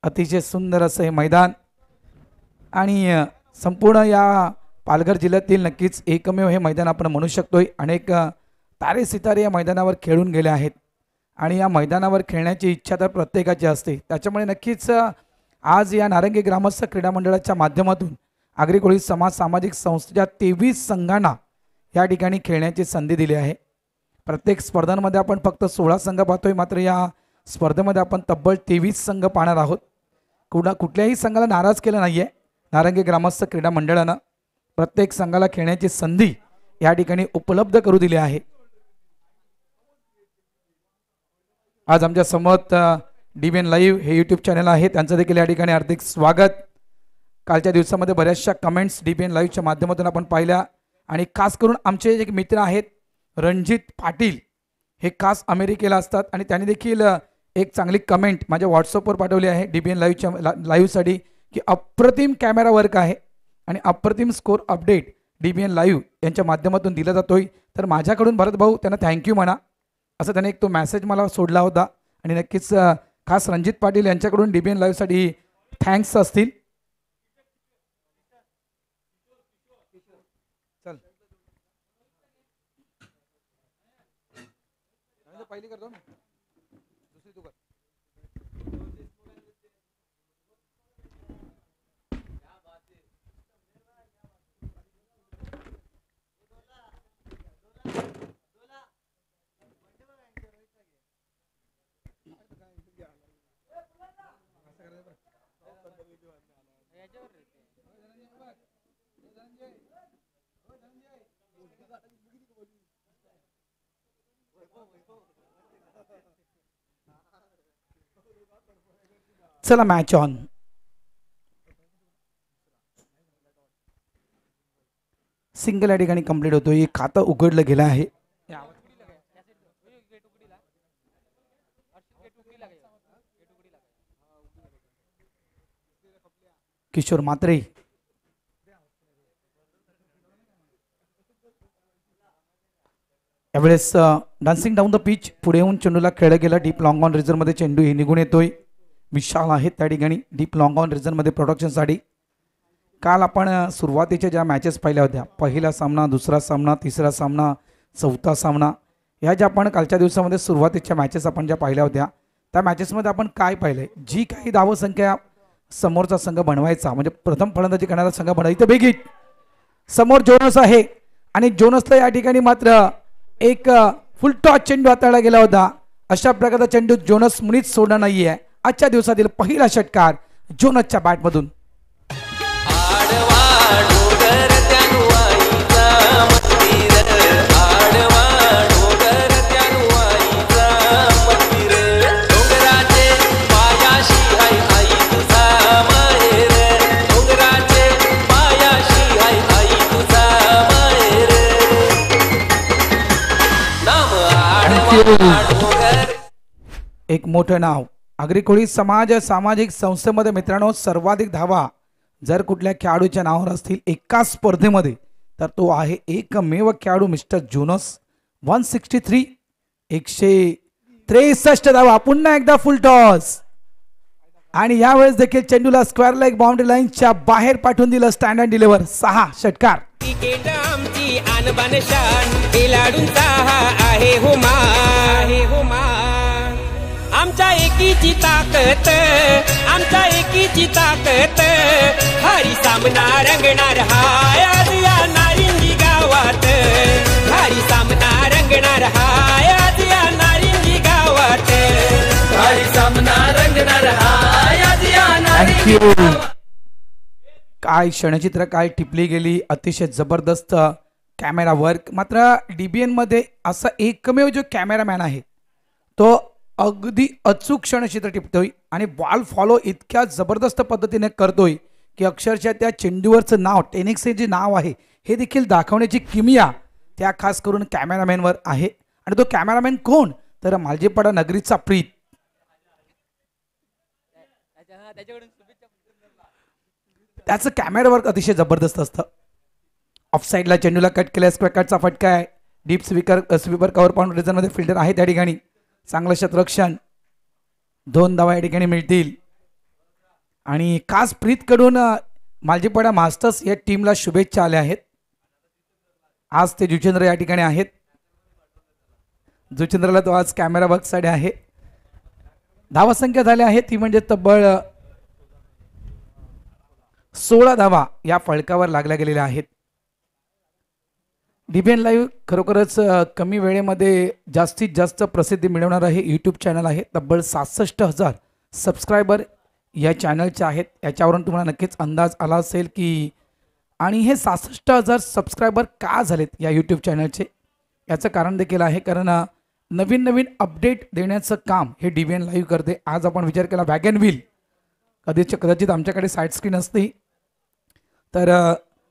अतिशय सुंदर असं हे मैदान आणि संपूर्ण या पालघर जिल्ह्यातील नक्कीच एकमेव हे मैदान आपण म्हणू शकतोय। अनेक तारे सितारे या मैदानावर खेळून गेले आहेत आणि या मैदानावर खेळण्याची इच्छा तर प्रत्येकाची असते। त्याच्यामुळे नक्कीच आज या नारंगी ग्रामस्थ क्रीडा मंडळाच्या माध्यमातून आगरी कोळी समाज सामाजिक संस्थेच्या 23 संघांना या ठिकाणी खेळण्याची संधी दिली आहे। प्रत्येक स्पर्धांमध्ये आपण फक्त 16 संघ पाहतोय, मात्र या स्पर्धेमध्ये आपण तब्बल 23 संघ पाहणार आहोत। कुठल्याही संघाला नाराज केलं नाहीये नारंगी ग्रामस्थ क्रीडा मंडळानं। प्रत्येक संघाला खेळण्याची संधी या ठिकाणी उपलब्ध करू दिली आहे। आज आमच्या समोर डीबीएन लाईव्ह हे यूट्यूब चॅनल आहे, त्यांचं देखील या ठिकाणी हार्दिक स्वागत। कालच्या दिवसामध्ये बऱ्याचशा कमेंट्स डीबीएन लाईव्हच्या माध्यमातून आपण पाहिल्या आणि खास करून आमचे एक मित्र आहेत रणजित पाटील, हे खास अमेरिकेला असतात आणि त्यांनी देखील एक चांगली कमेंट माझ्या व्हॉट्सअपवर पाठवली आहे डीबीएन लाईव्हच्या लाईव्हसाठी की अप्रतिम कॅमेरा वर्क आहे आणि अप्रतिम स्कोर अपडेट डीबीएन लाईव्ह यांच्या माध्यमातून दिला जातोय। तर माझ्याकडून भरत भाऊ त्यांना थँक्यू म्हणा, असं त्याने एक तो मेसेज मला सोडला होता आणि नक्कीच खास रणजित पाटील यांच्याकडून डीबीएन लाईव्हसाठी थँक्स असतील। चल पहिली करतो ना, दुसरी तू कर। चला मॅच ऑन। सिंगल या ठिकाणी कंप्लीट होतोय, खातं उघडलं गेलं आहे। किशोर मात्रे यावेळेस डान्सिंग डाऊन द पिच पुढे येऊन चेंडूला खेळला गेला। डीप लॉंग ऑन रिझन मध्ये चेंडू हे निघून येतोय। विशाल आहेत त्या ठिकाणी डीप लॉंग ऑन रिझन मध्ये प्रोडक्शनसाठी। काल आपण सुरुवातीच्या ज्या मॅचेस पाहिल्या होत्या, पहिला सामना, दुसरा सामना, तिसरा सामना, चौथा सामना, ह्या ज्या आपण कालच्या दिवसामध्ये सुरुवातीच्या मॅचेस आपण ज्या पाहिल्या होत्या त्या मॅचेसमध्ये आपण काय पाहिलंय, जी काही धावसंख्या समोरचा संघ बनवायचा म्हणजे प्रथम फलंदाजी करणारा संघ बनवायचा बेगीत समोर जोनस आहे आणि जोनसला या ठिकाणी मात्र एक फुल टॉस चेंडू हाताळला गेला होता। अशा प्रकारचा चेंडू जोनस मुळीच सोडणार नाहीये। आजच्या दिवसातील पहिला षटकार जोनसच्या बॅटमधून। एक मोठं नाव आगरी कोळी समाज सामाजिक संस्थेमध्ये मित्रांनो, सर्वाधिक धावा जर कुठल्या खेळाडूच्या नावावर असतील एका स्पर्धेमध्ये तर तो आहे एकमेव खेळाडू मिस्टर जोनस। 163 163 धावा, पुन्हा एकदा फुल टॉस आणि यावेळेस देखील चेंडूला स्क्वेअर लेग बाउंड्री लाईनच्या बाहेर पाठवून दिलं। स्टँड अँड डिलिव्हर 6 षटकार। आमच्या एकीची ताकद, आमच्या एकीची ताकद, भारी सामना रंगणार हाय आज या नारिंगी गावात, भारी सामना रंगणार हाय आज या नारिंगी गावात, भारी सामना रंगणार हाय आज या नारिंगी गावात। काय क्षणचित्र काय टिपली गेली, अतिशय जबरदस्त कॅमेरा वर्क। मात्र डीबीएन मध्ये असा एकमेव जो कॅमेरामॅन आहे तो अगदी अचूक क्षणचित्र टिपतोय आणि बॉल फॉलो इतक्या जबरदस्त पद्धतीने करतोय की अक्षरशः त्या चेंडूवरचं नाव, टेनिक्सचे जे नाव आहे हे देखील दाखवण्याची किमया त्या खास करून कॅमेरामॅनवर आहे। आणि तो कॅमेरामॅन कोण तर मालजीपाडा नगरीचा प्रीत। त्याचं कॅमेरा वर्क अतिशय जबरदस्त असतं। ऑफसाइडला चेंडूला कट केल्या, स्क्वेअरचा फटका आहे। Deep sweeper cover point reason मध्ये फिल्डर आहे त्या ठिकाणी, चांगलं क्षेत्ररक्षण, 2 धावा या ठिकाणी मिळतील। आणि खास प्रीतकडून मालजीपाडा मास्टर्स या टीमला शुभेच्छा आल्या आहेत. आज ते जुचेंद्र या ठिकाणी आहेत. जुचेंद्रला तो आज कॅमेरा बघसाठी आहे. धावासंख्या झाल्या आहेत ती म्हणजे तब्बल 16 धावा या फळकावर लागल्या गेलेल्या आहेत. डीबीएन लाईव्ह खरोखरच कमी वेळेमध्ये जास्तीत जास्त प्रसिद्धी मिळवणार आहे यूट्यूब चॅनल आहे. तब्बल 66,000 सबस्क्रायबर या चॅनलचे आहेत. याच्यावरून तुम्हाला नक्कीच अंदाज आला असेल की आणि हे 66,000 सबस्क्रायबर का झालेत या यूट्यूब चॅनलचे याचं कारण देखील आहे. कारण नवीन नवीन अपडेट देण्याचं काम हे डीबीएन लाईव्ह करते. आज आपण विचार केला वॅगन व्हील कदाचित आमच्याकडे साईड स्क्रीन असती तर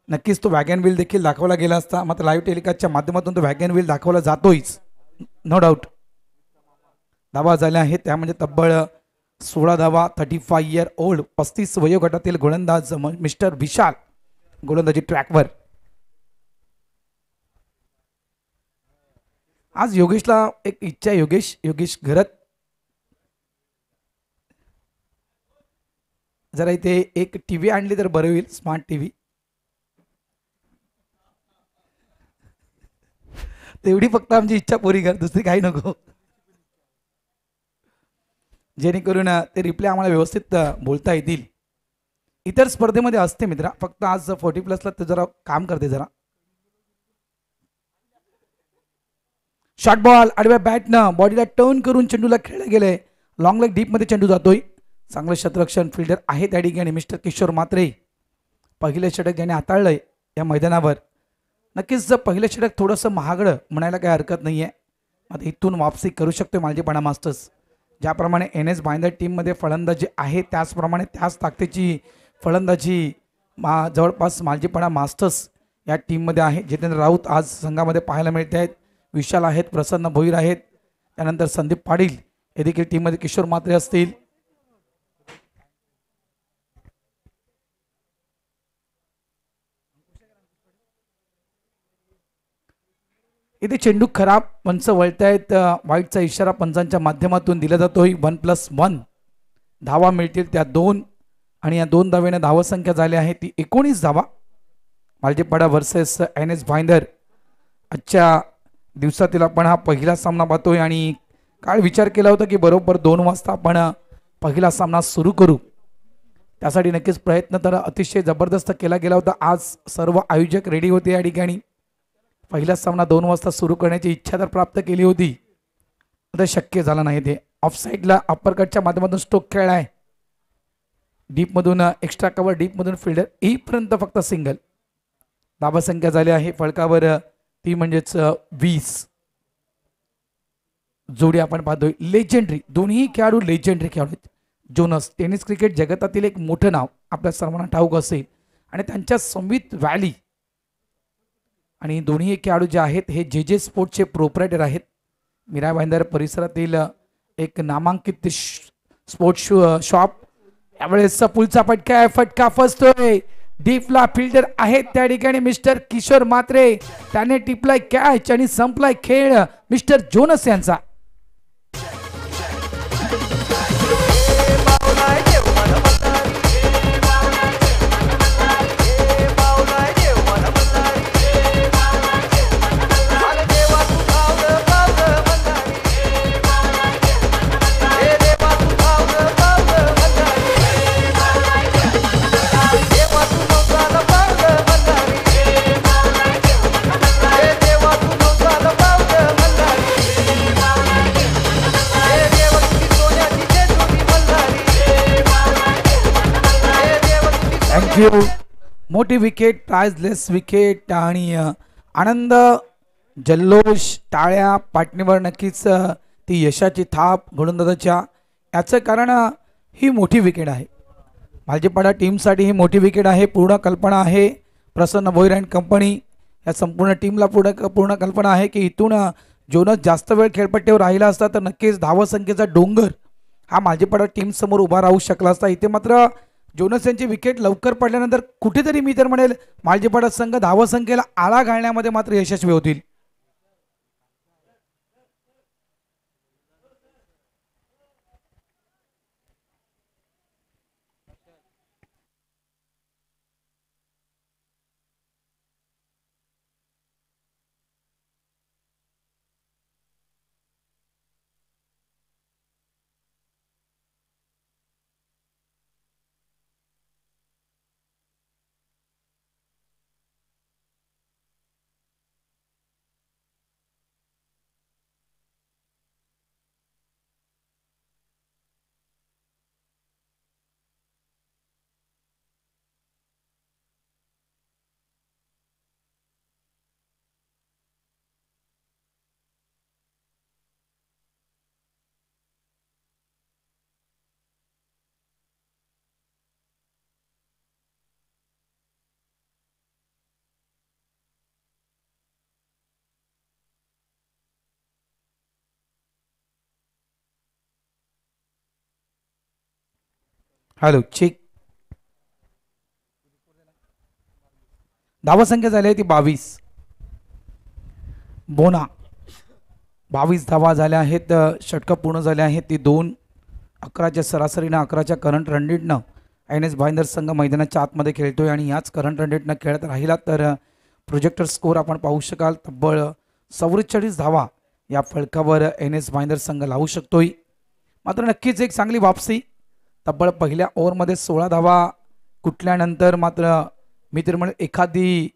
नक्कीच तो वॅगन व्हील देखील दाखवला गेला असता. मात्र लाईव्ह टेलिकास्टच्या माध्यमातून तो वॅगन व्हील दाखवला जातोयच नो डाऊट. धावा झाल्या आहेत त्या म्हणजे तब्बल 16 धावा. 35 इयर ओल्ड 35 वयोगटातील गोलंदाज मिस्टर विशाल गोलंदाजी ट्रॅकवर. आज योगेशला एक इच्छा आहे. योगेश घरात जरा इथे एक टीव्ही आणली तर बरं होईल. स्मार्ट टीव्ही तेवढी फक्त आमची इच्छा पुरी कर, दुसरी काही नको, जेणेकरून ते रिप्ले आम्हाला व्यवस्थित बोलता येतील. इतर स्पर्धेमध्ये असते मित्रा, फक्त आज 40+ ते जरा काम करते. जरा शॉर्ट बॉल आडव्या बॅटनं बॉडीला टर्न करून चेंडूला खेळले गेले. लॉंग लेग डीप मध्ये चेंडू जातोय. चांगलं शतरक्षण फिल्डर आहे त्या ठिकाणी मिस्टर किशोर म्हात्रे. पहिले षटक ज्याने हाताळलंय या मैदानावर. नक्कीच पहिलं षटक थोडंसं महागडं म्हणायला काही हरकत नाही आहे. आता इथून वापसी करू शकतो मालजीपाडा मास्टर्स. ज्याप्रमाणे NS भाईंदर टीममध्ये फलंदाजी आहे त्याचप्रमाणे त्याच ताकदीची फलंदाजी जवळपास मालजीपाडा मास्टर्स या टीममध्ये आहे. जितेंद्र राऊत आज संघामध्ये पाहायला मिळते आहेत. विशाल आहेत, प्रसन्न भोईर आहेत, त्यानंतर संदीप पाटील हे देखील टीममध्ये किशोर म्हात्रे असतील. इथे चेंडू खराब पंच वळतायत. वाईटचा इशारा पंचांच्या माध्यमातून दिला जातोय. 1+1 धावा मिळतील त्या 2 आणि या 2 धावेने धावसंख्या झाली आहे ती 19 धावा. मालजीपाडा वर्सेस NS भाईंदर आजच्या दिवसातील आपण हा पहिला सामना पाहतोय आणि काल विचार केला होता की बरोबर 2 वाजता आपण पहिला सामना सुरू करू. त्यासाठी नक्कीच प्रयत्न तर अतिशय जबरदस्त केला गेला होता. आज सर्व आयोजक रेडी होते या ठिकाणी. पहिला सामना 2 वाजता सुरू करण्याची इच्छा तर प्राप्त केली होती, तर शक्य झालं नाही. ते ऑफ साईडला अप्परकटच्या माध्यमातून स्ट्रोक खेळलाय. डीपमधून एक्स्ट्रा कव्हर डीपमधून फिल्डर येईपर्यंत फक्त सिंगल. धावसंख्या झाली आहे फळकावर ती म्हणजेच 20. जोडी आपण पाहतोय लेजेंडरी, दोन्ही खेळाडू लेजेंडरी खेळाडू आहेत. जोनस टेनिस क्रिकेट जगतातील एक मोठं नाव आपल्या सर्वांना ठाऊक असेल आणि त्यांच्या संवित व्हॅली आणि दोन्ही खेळाडू जे आहेत हे जे स्पोर्टचे प्रोप्रायटर आहेत. मीरा भाईंदर परिसरातील एक नामांकित स्पोर्ट्स शॉप. यावेळेस पुलचा फटका फसतोय. डीपला फिल्डर आहेत त्या ठिकाणी मिस्टर किशोर म्हात्रे. त्याने टिपलाय कॅच आणि संपलाय खेळ मिस्टर जोनस यांचा. थँक्यू. मोठी विकेट, प्राइजलेस विकेट आणि आनंद, जल्लोष, टाळ्या पाठणीवर नक्कीच ती यशाची थाप गोलंदाजाच्या. याचं कारण ही मोठी विकेट आहे. मालजीपाडा टीमसाठी ही मोठी विकेट आहे. पूर्ण कल्पना आहे प्रसन्न भोईर अँड कंपनी या संपूर्ण टीमला पूर्ण कल्पना आहे की इथून जोनस जास्त वेळ खेळपट्टीवर राहिला असता तर नक्कीच धावसंख्येचा डोंगर हा मालजीपाडा टीम समोर उभा राहू शकला असता. इथे मात्र जोनस यांची विकेट लवकर पडल्यानंतर कुठेतरी मी तर म्हणेल मालजीपाडा संघ धावसंख्येला आळा घालण्यामध्ये मात्र यशस्वी होतील. Hello check. धावसंख्या झाली आहे ती 22. बोना 22 धावा झाल्या आहेत. षटकं पूर्ण झाले आहेत ती 2:11च्या सरासरीनं 11च्या करंट रन रेटनं NS भाईंदर संघ मैदानाच्या आतमध्ये खेळतोय आणि याच करंट रन रेटनं खेळत राहिला तर प्रोजेक्टर स्कोर आपण पाहू शकाल. तब्बल 44 धावा या फलकावर NS भाईंदर संघ लावू शकतोय. मात्र नक्कीच एक चांगली वापसी. तब्बल पहिल्या ओव्हरमध्ये 16 धावा कुठल्यानंतर मात्र मी तर म्हणेन एखादी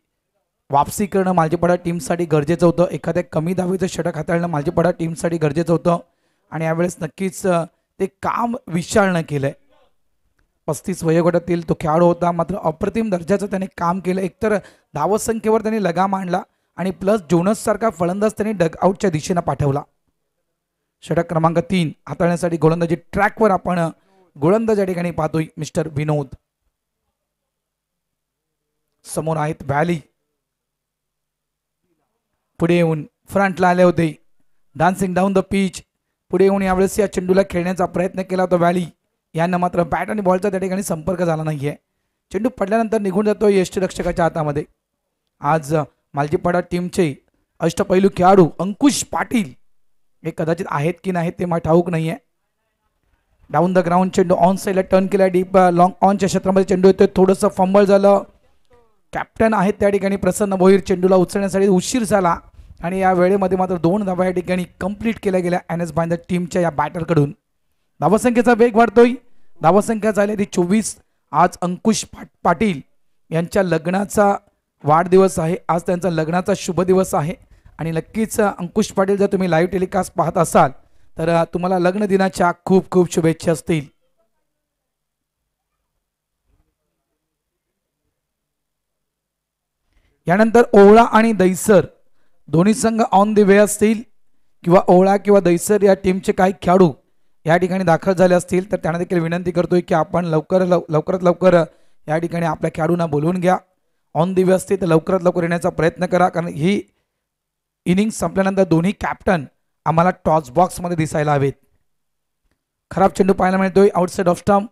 वापसी करणं मालजीपाडा टीमसाठी गरजेचं होतं. एखाद्या कमी धावेचं षटक हाताळणं मालजीपाडा टीमसाठी गरजेचं होतं आणि यावेळेस नक्कीच ते काम विशाळनं केलंय. 35 वयोगटातील तो खेळाडू होता मात्र अप्रतिम दर्जाचं त्याने काम केलं. एकतर धावसंख्येवर त्यांनी लगाम आणला आणि प्लस जोनस सारखा फलंदाज त्यांनी डगआउटच्या दिशेनं पाठवला. षटक क्रमांक 3 हाताळण्यासाठी गोलंदाजी ट्रॅकवर आपण गोलंदाज या ठिकाणी पाहतोय मिस्टर विनोद. समोर आहेत व्हॅली. पुढे येऊन फ्रंटला आले होते. Dancing down the pitch. पुढे येऊन यावेळेस या चेंडूला खेळण्याचा प्रयत्न केला होता व्हॅली. यांना मात्र बॅट आणि बॉलचा त्या ठिकाणी संपर्क झाला नाहीये. चेंडू पडल्यानंतर निघून जातो यष्टिरक्षकाच्या हातामध्ये. आज मालजीपाडा टीमचे अष्टपैलू खेळाडू अंकुश पाटील हे कदाचित आहेत की नाहीत ते मला ठाऊक नाहीये. डाऊन द ग्राउंड चेंडू ऑन साईडला टर्न केला. डीप लॉंग ऑनच्या क्षेत्रामध्ये चेंडू येतोय. थोडंसं फंबल झालं. कॅप्टन आहेत त्या ठिकाणी प्रसन्न भोईर. चेंडूला उचलण्यासाठी उशीर झाला आणि या वेळेमध्ये मात्र 2 धावा या ठिकाणी कंप्लीट केल्या गेल्या NS भाईंदर टीमच्या या बॅटरकडून. धावसंख्येचा वेग वाढतोय. धावसंख्या झाली ती 24. आज अंकुश पाटील यांच्या लग्नाचा वाढदिवस आहे. आज त्यांचा लग्नाचा शुभ दिवस आहे आणि नक्कीच अंकुश पाटील जर तुम्ही लाईव्ह टेलिकास्ट पाहत असाल तर तुम्हाला लग्न दिनाच्या खूप खूप शुभेच्छा असतील. यानंतर ओवळा आणि दैसर दोन्ही संघ ऑन द वे असतील किंवा ओवळा किंवा दैसर या टीमचे काही खेळाडू या ठिकाणी दाखल झाले असतील तर त्यांना देखील विनंती करतोय की आपण लवकरात लवकर या ठिकाणी आपल्या खेळाडूंना बोलवून घ्या. ऑन द वे असतील तर लवकरात लवकर येण्याचा प्रयत्न करा कारण ही इनिंग संपल्यानंतर दोन्ही कॅप्टन आम्हाला टॉस बॉक्समध्ये दिसायला हवेत. खराब चेंडू पाहायला मिळतोय आउटसाइड ऑफ स्टंप.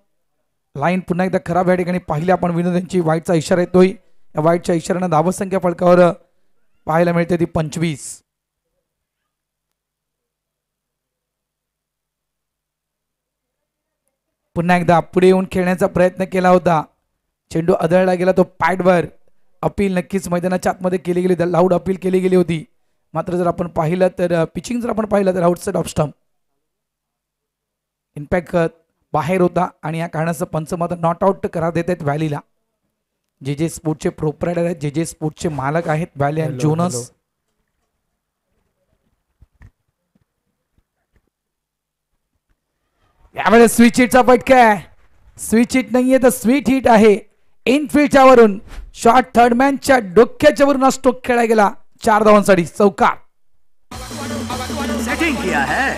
लाईन पुन्हा एकदा खराब या ठिकाणी पाहिली आपण. विनोद यांची वाईटचा इशारा येतोय. या वाईटच्या इशाऱ्यानं धावसंख्या फलकावर पाहायला मिळते ती 25. पुन्हा एकदा पुढे येऊन खेळण्याचा प्रयत्न केला होता. चेंडू आदळला गेला तो पॅडवर. अपील नक्कीच मैदानाच्या आतमध्ये केली गेली. लाऊड अपील केली गेली होती. मात्र जर आपण पाहिलं तर पिचिंग जर आपण पाहिलं तर आउटसाइड ऑफ स्टंप इम्पॅक्ट बाहेर होता आणि या कारणाचं पंच मात्र नॉट आउट करा देत आहेत व्हॅलीला. जे स्पोर्टचे प्रोप्रायटर आहेत जे स्पोर्टचे मालक आहेत व्हॅली अँड जोनस. यावेळेस स्विच हिटचा फटका आहे. स्विच हिट नाहीये तर स्वीट हिट आहे. इनफिल्डच्या वरून शॉट थर्डमॅनच्या डोक्याच्या वरून स्ट्रोक खेळला गेला. 4 धावांसाठी चौकार. सेटिंग किया है.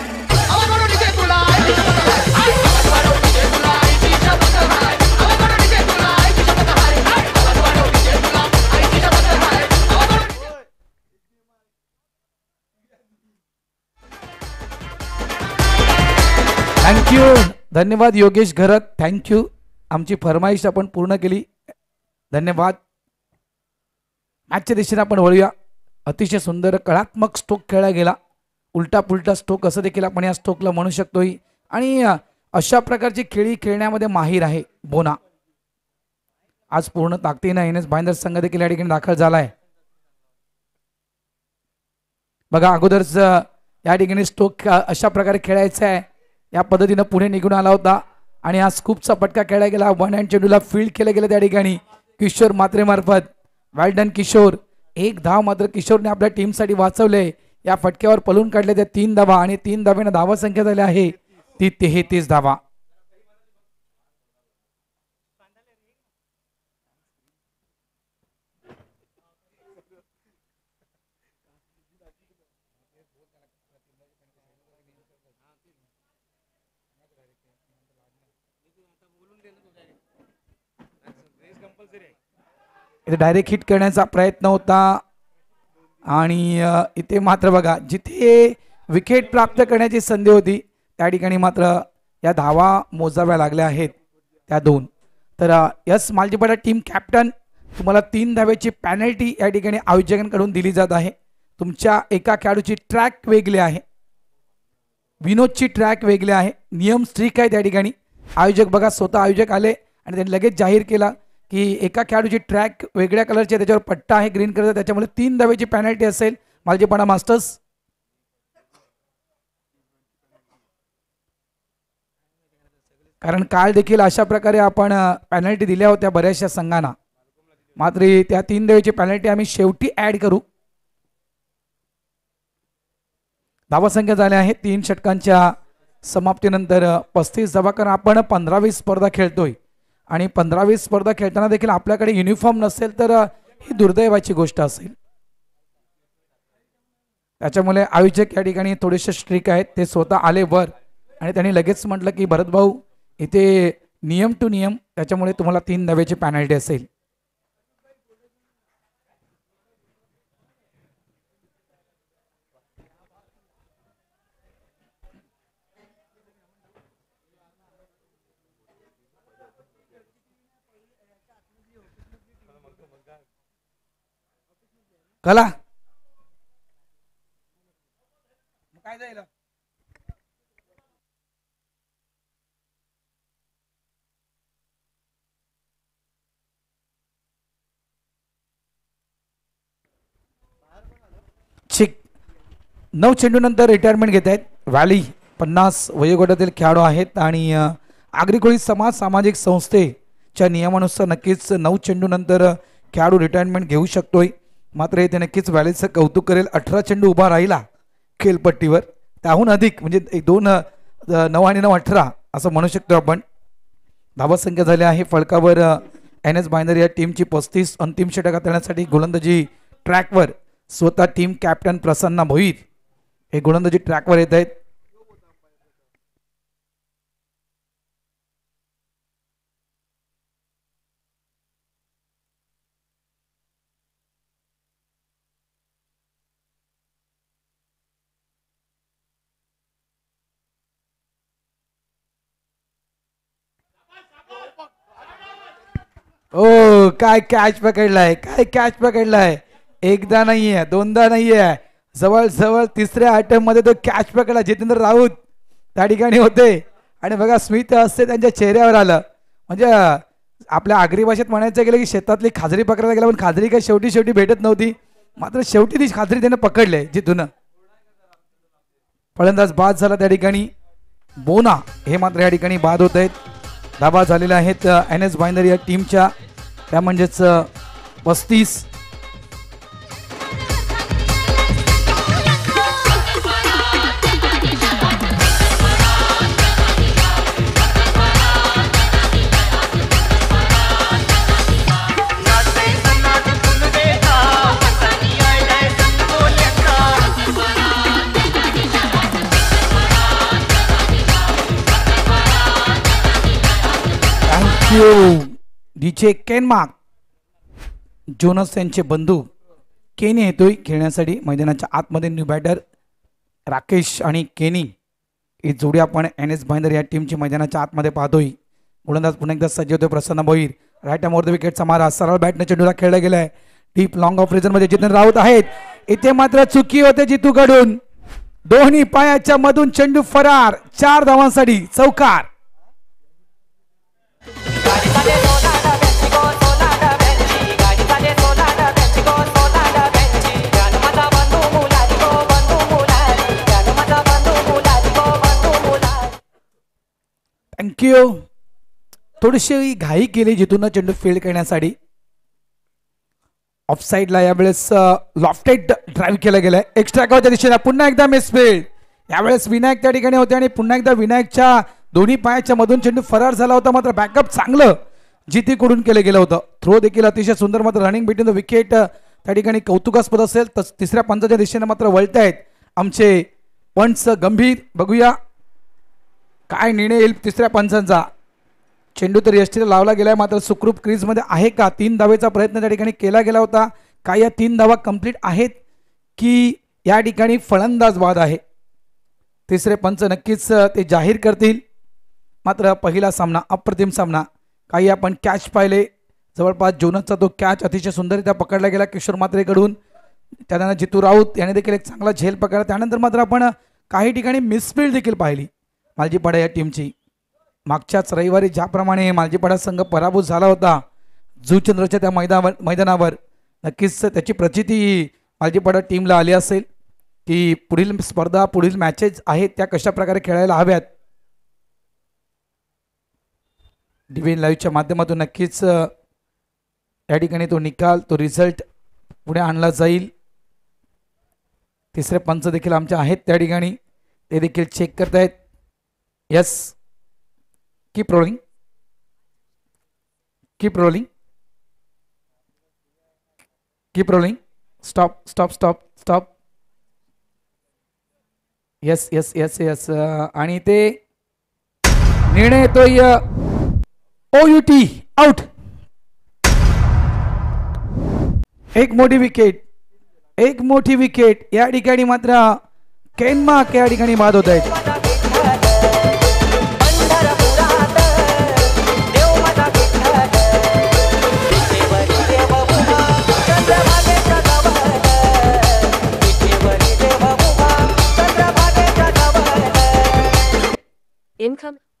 थँक्यू. धन्यवाद योगेश घरत. थँक्यू. आमची फरमाईश आपण पूर्ण केली. धन्यवाद. मॅचच्या दिशेने आपण वळूया. अतिशय सुंदर कलात्मक स्ट्रोक खेळला गेला. उलटा पुलटा स्ट्रोक असं देखील आपण या स्ट्रोकला म्हणू शकतोय आणि अशा प्रकारची खेळी खेळण्यामध्ये माहीर आहे बोना. आज पूर्ण ताकदीनं NS भाईंदर संघ देखील या ठिकाणी दाखल झालाय. बघा अगोदरच या ठिकाणी स्ट्रोक अशा प्रकारे खेळायचा आहे. या पद्धतीनं पुढे निघून आला होता आणि हा स्कूपचा पटका खेळला गेला. 1 हँड चेंडूला फील्ड केलं गेलं त्या ठिकाणी किशोर मात्रे मार्फत. वेल डन किशोर. 1 धाव मात्र किशोरने आपल्या टीमसाठी वाचवले. या फटक्यावर पळून काढले त्या 3 धावा आणि 3 धावेनं धावा संख्या झाली आहे ती 33 धावा. इथे डायरेक्ट हिट करण्याचा प्रयत्न होता आणि इथे मात्र बघा जिथे विकेट प्राप्त करण्याची संधी होती त्या ठिकाणी मात्र या धावा मोजाव्या लागल्या आहेत. त्या 2. तर यस मालजीपाडा टीम कॅप्टन, तुम्हाला 3 धावेची पॅनल्टी या ठिकाणी आयोजकांकडून दिली जात आहे. तुमच्या एका खेळाडूची ट्रॅक वेगळी आहे, विनोदची ट्रॅक वेगळी आहे, नियम स्ट्रिक आहे त्या ठिकाणी. आयोजक बघा, स्वतः आयोजक आले आणि त्यांनी लगेच जाहीर केला की एका खेळाडूची ट्रॅक वेगळ्या कलरची, त्याच्यावर पट्टा आहे ग्रीन कलरचा, त्याच्यामुळे 3 धावेची पॅनल्टी असेल मालजीपाडा मास्टर्स. कारण काल देखील अशा प्रकारे आपण पॅनल्टी दिल्या होत्या बऱ्याचशा संघांना, मात्र त्या 3 धावेची पॅनल्टी आम्ही शेवटी ऍड करू. धावसंख्या झाल्या आहे 3 षटकांच्या समाप्तीनंतर 35 धावा. कारण आपण 15वी स्पर्धा खेळतोय आणि 15वी स्पर्धा खेळताना देखील आपल्याकडे युनिफॉर्म नसेल तर ही दुर्दैवाची गोष्ट असेल. त्याच्यामुळे आयोजक या ठिकाणी थोडेसे स्ट्रिक आहेत. ते स्वतः आले वर आणि त्यांनी लगेच म्हटलं की भरत भाऊ, इथे नियम टू नियम, त्याच्यामुळे तुम्हाला 3 धावेची पॅनल्टी असेल. कला काय जाईल चिक 9 चेंडूनंतर रिटायरमेंट घेत आहेत व्हॅली. 50 वयोगटातील खेळाडू आहेत आणि आग्रिकोळी समाज सामाजिक संस्थेच्या नियमानुसार नक्कीच 9 चेंडूनंतर खेळाडू रिटायरमेंट घेऊ शकतोय. मात्र ते नक्कीच व्हॅलीचं कौतुक करेल. 18 चेंडू उभा राहिला खेळपट्टीवर, त्याहून अधिक म्हणजे 2 9 आणि 9 18 असं म्हणू शकतो आपण. धावसंख्या झाली आहे फलकावर NS बायनर या टीमची 35. अंतिम षटक हाताळण्यासाठी गोलंदाजी ट्रॅकवर स्वतः टीम कॅप्टन प्रसन्न भोईर हे गोलंदाजी ट्रॅकवर येत आहेत. ओ काय कॅच पकडलाय, काय कॅच पकडलाय. एकदा नाहीये, दोनदा नाहीये, जवळ जवळ 3ऱ्या अटेम्प्ट मध्ये तो कॅच पकडला. जितेंद्र राऊत त्या ठिकाणी होते आणि बघा स्मित असते त्यांच्या चेहऱ्यावर आलं. म्हणजे आपल्या आगरी भाषेत म्हणायचं गेलं की शेतातली खाजरी पकडायला गेला, पण खाजरी काय शेवटी शेवटी भेटत नव्हती. मात्र शेवटी ती खाजरी त्यानं पकडले जिथून. फलंदाज बाद झाला त्या ठिकाणी. बोना हे मात्र या ठिकाणी बाद होत आहेत. धाबा झालेल्या आहेत NS बायनर या टीमच्या, त्या म्हणजेच 35. डीजे केनमार्क जोनस यांचे बंधू केनी येतोय खेळण्यासाठी मैदानाच्या आतमध्ये. न्यू बॅटर राकेश आणि केनी ही जोडी आपण NS बायनर या टीमची मैदानाच्या आतमध्ये पाहतोय. गोलंदाज पुन्हा एकदा सज्ज होतोय प्रसन्न भोईर. राईट मोर द विकेटचा मारा सरळ बॅटने चेंडूला खेळला गेलाय. डीप लॉंग ऑफ रेजर मध्ये जितेंद्र राऊत आहेत. इथे मात्र चुकी होते जितूकडून. दोन्ही पायाच्या मधून चेंडू फरार. 4 धावांसाठी चौकार. थँक्यू. थोडीशी घाई केली जिथून चेंडू फील्ड करण्यासाठी. ऑफ साईडला यावेळेस लॉफ्टेड ड्राईव्ह केला गेलाय एक्स्ट्रा कव्हरच्या दिशेला. पुन्हा एकदा मिस फील्ड. यावेळेस विनायक त्या ठिकाणी होते आणि पुन्हा एकदा विनायकच्या दोन्ही पायाच्या मधून चेंडू फरार झाला होता. मात्र बॅकअप चांगलं जितीकडून केलं गेलं होतं. थ्रो देखील अतिशय सुंदर. मात्र रनिंग बिटवीन द विकेट त्या ठिकाणी कौतुकास्पद असेल. तर 3ऱ्या पंचाच्या दिशेने मात्र वळतायत आमचे पंच गंभीर. बघूया काय निर्णय येईल 3ऱ्या पंचांचा. चेंडू तर यष्टीला लावला गेलाय, मात्र सुखरूप क्रीजमध्ये आहे का. 3 धावेचा प्रयत्न त्या ठिकाणी केला गेला होता. काय या 3 धावा कंप्लीट आहेत की या ठिकाणी फलंदाज बाद आहे. 3रे पंच नक्कीच ते जाहीर करतील. मात्र पहिला सामना अप्रतिम सामना काही आपण कॅच पाहिले. जवळपास जोनसचा तो कॅच अतिशय सुंदररित्या पकडला गेला किशोर म्हात्रेकडून. त्यानंतर जितू राऊत याने देखील एक चांगला झेल पकडला. त्यानंतर मात्र आपण काही ठिकाणी मिसफील्ड देखील पाहिली मालजीपाडा या टीमची. मागच्याच रविवारी ज्याप्रमाणे मालजीपाडा संघ पराभूत झाला होता जुचंद्रच्या त्या मैदानावर नक्कीच त्याची प्रचिती मालजीपाडा टीमला आली असेल की पुढील स्पर्धा पुढील मॅचेस आहेत त्या कशा प्रकारे खेळायला हव्यात. डिव्हिन लाईव्हच्या माध्यमातून नक्कीच या ठिकाणी तो निकाल तो रिझल्ट पुढे आणला जाईल. तिसरे पंच देखील आमचे आहेत त्या ठिकाणी, ते देखील चेक करतायत. Yes, keep rolling, keep rolling, keep rolling. Stop stop stop stop. Yes yes yes yes. आणि ते निर्णय येतोय OUT आउट. एक मोठी विकेट, एक मोठी विकेट. या ठिकाणी मात्र केनमार्क या ठिकाणी बाद होत आहेत.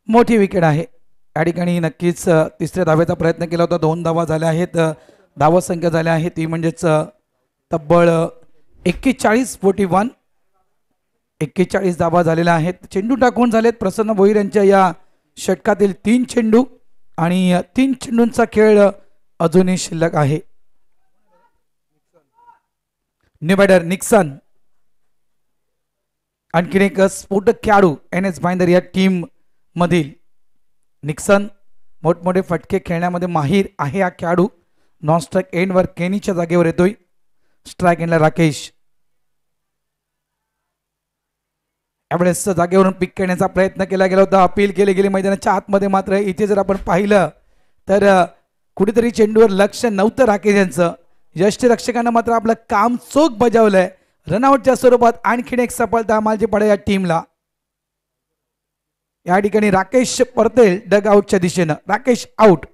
मोठी विकेट आहे या ठिकाणी. नक्कीच तिसऱ्या धावेचा प्रयत्न केला होता. 2 धावा झाल्या आहेत. धावा संख्या झाल्या आहे ती म्हणजेच तब्बल 41-41. 41 धावा झालेल्या आहेत. चेंडू टाकून झालेत प्रसन्न भोईर यांच्या या षटकातील 3 चेंडू आणि 3 चेंडूंचा खेळ अजूनही शिल्लक आहे. न्यू बॅटर निक्सन आणखीन एक स्फोटक खेळाडू NS भाईंदर या टीम मधील. निक्सन मोठमोठे फटके खेळण्यामध्ये माहीर आहे हा खेळाडू. नॉन स्ट्राईक एंडवर केनीच्या जागेवर येतोय. स्ट्राईक एंडला राकेश. यावेळेस जागेवरून पिक करण्याचा प्रयत्न केला गेला होता. अपील केले गेले मैदानाच्या आतमध्ये. मात्र इथे जर आपण पाहिलं तर कुठेतरी चेंडूवर लक्ष नव्हतं राकेश यांचं. यष्टीरक्षकांना मात्र आपलं काम चोख बजावलंय. रनआउटच्या स्वरूपात आणखीन एक सफलता मालजीपाडा या टीमला. या ठिकाणी राकेश परतेल डग आउटच्या दिशेनं. Rakesh out.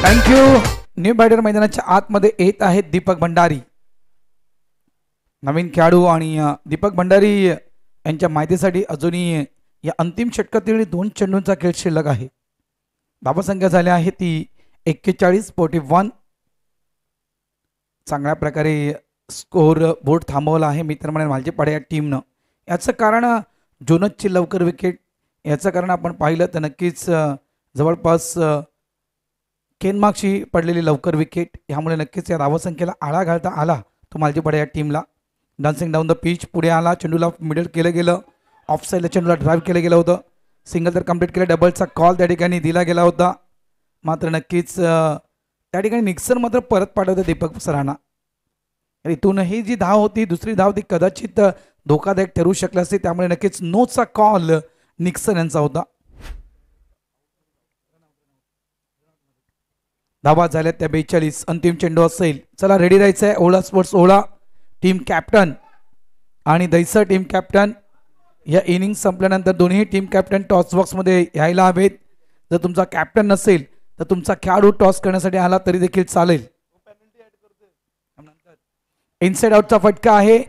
Thank you. New batter मैदानाच्या आतमध्ये येत आहेत दीपक भंडारी, नवीन खेळाडू. आणि दीपक भंडारी यांच्या माहितीसाठी अजूनही या अंतिम षटकातील 2 चेंडूंचा खेळ शिल्लक आहे. धावसंख्या झाल्या आहे ती 41-41. चांगल्या प्रकारे स्कोर बोर्ड थांबवला आहे मित्रमंडळ मालजीपाडा या टीमनं. याचं कारण जोनसची लवकर विकेट. याचं कारण आपण पाहिलं तर नक्कीच जवळपास केनमार्कची पडलेली लवकर विकेट. यामुळे नक्कीच या धावसंख्येला आळा घालता आला तो मालजीपाडा या टीमला. डान्सिंग डाऊन द पिच पुढे आला. चेंडूला मिडल केलं गेलं. ऑफ साईडला चेंडूला ड्राईव्ह केलं गेलं होतं. सिंगल तर कंप्लीट केलं. डबलचा कॉल त्या ठिकाणी दिला गेला होता. मात्र नक्कीच त्या ठिकाणी निक्सन मात्र परत पाठवतं दीपक सरांना. इथूनही जी धाव होती दुसरी धाव ती कदाचित धोकादायक ठरू शकली असते. त्यामुळे नक्कीच नोचा कॉल निक्सन यांचा होता. धावा झाल्यात त्या 42. अंतिम चेंडू असेल. चला रेडी राहायचं आहे. ओला स्पोर्ट्स ओला टीम कॅप्टन आणि दैसर टीम कॅप्टन या इनिंग संपल्यानंतर दोन्ही टीम कॅप्टन टॉस बॉक्समध्ये यायला हवेत. जर तुमचा कॅप्टन नसेल तर तुमचा खेळाडू टॉस करण्यासाठी आला तरी देखील चालेल. इनसाइड आउटचा फटका आहे.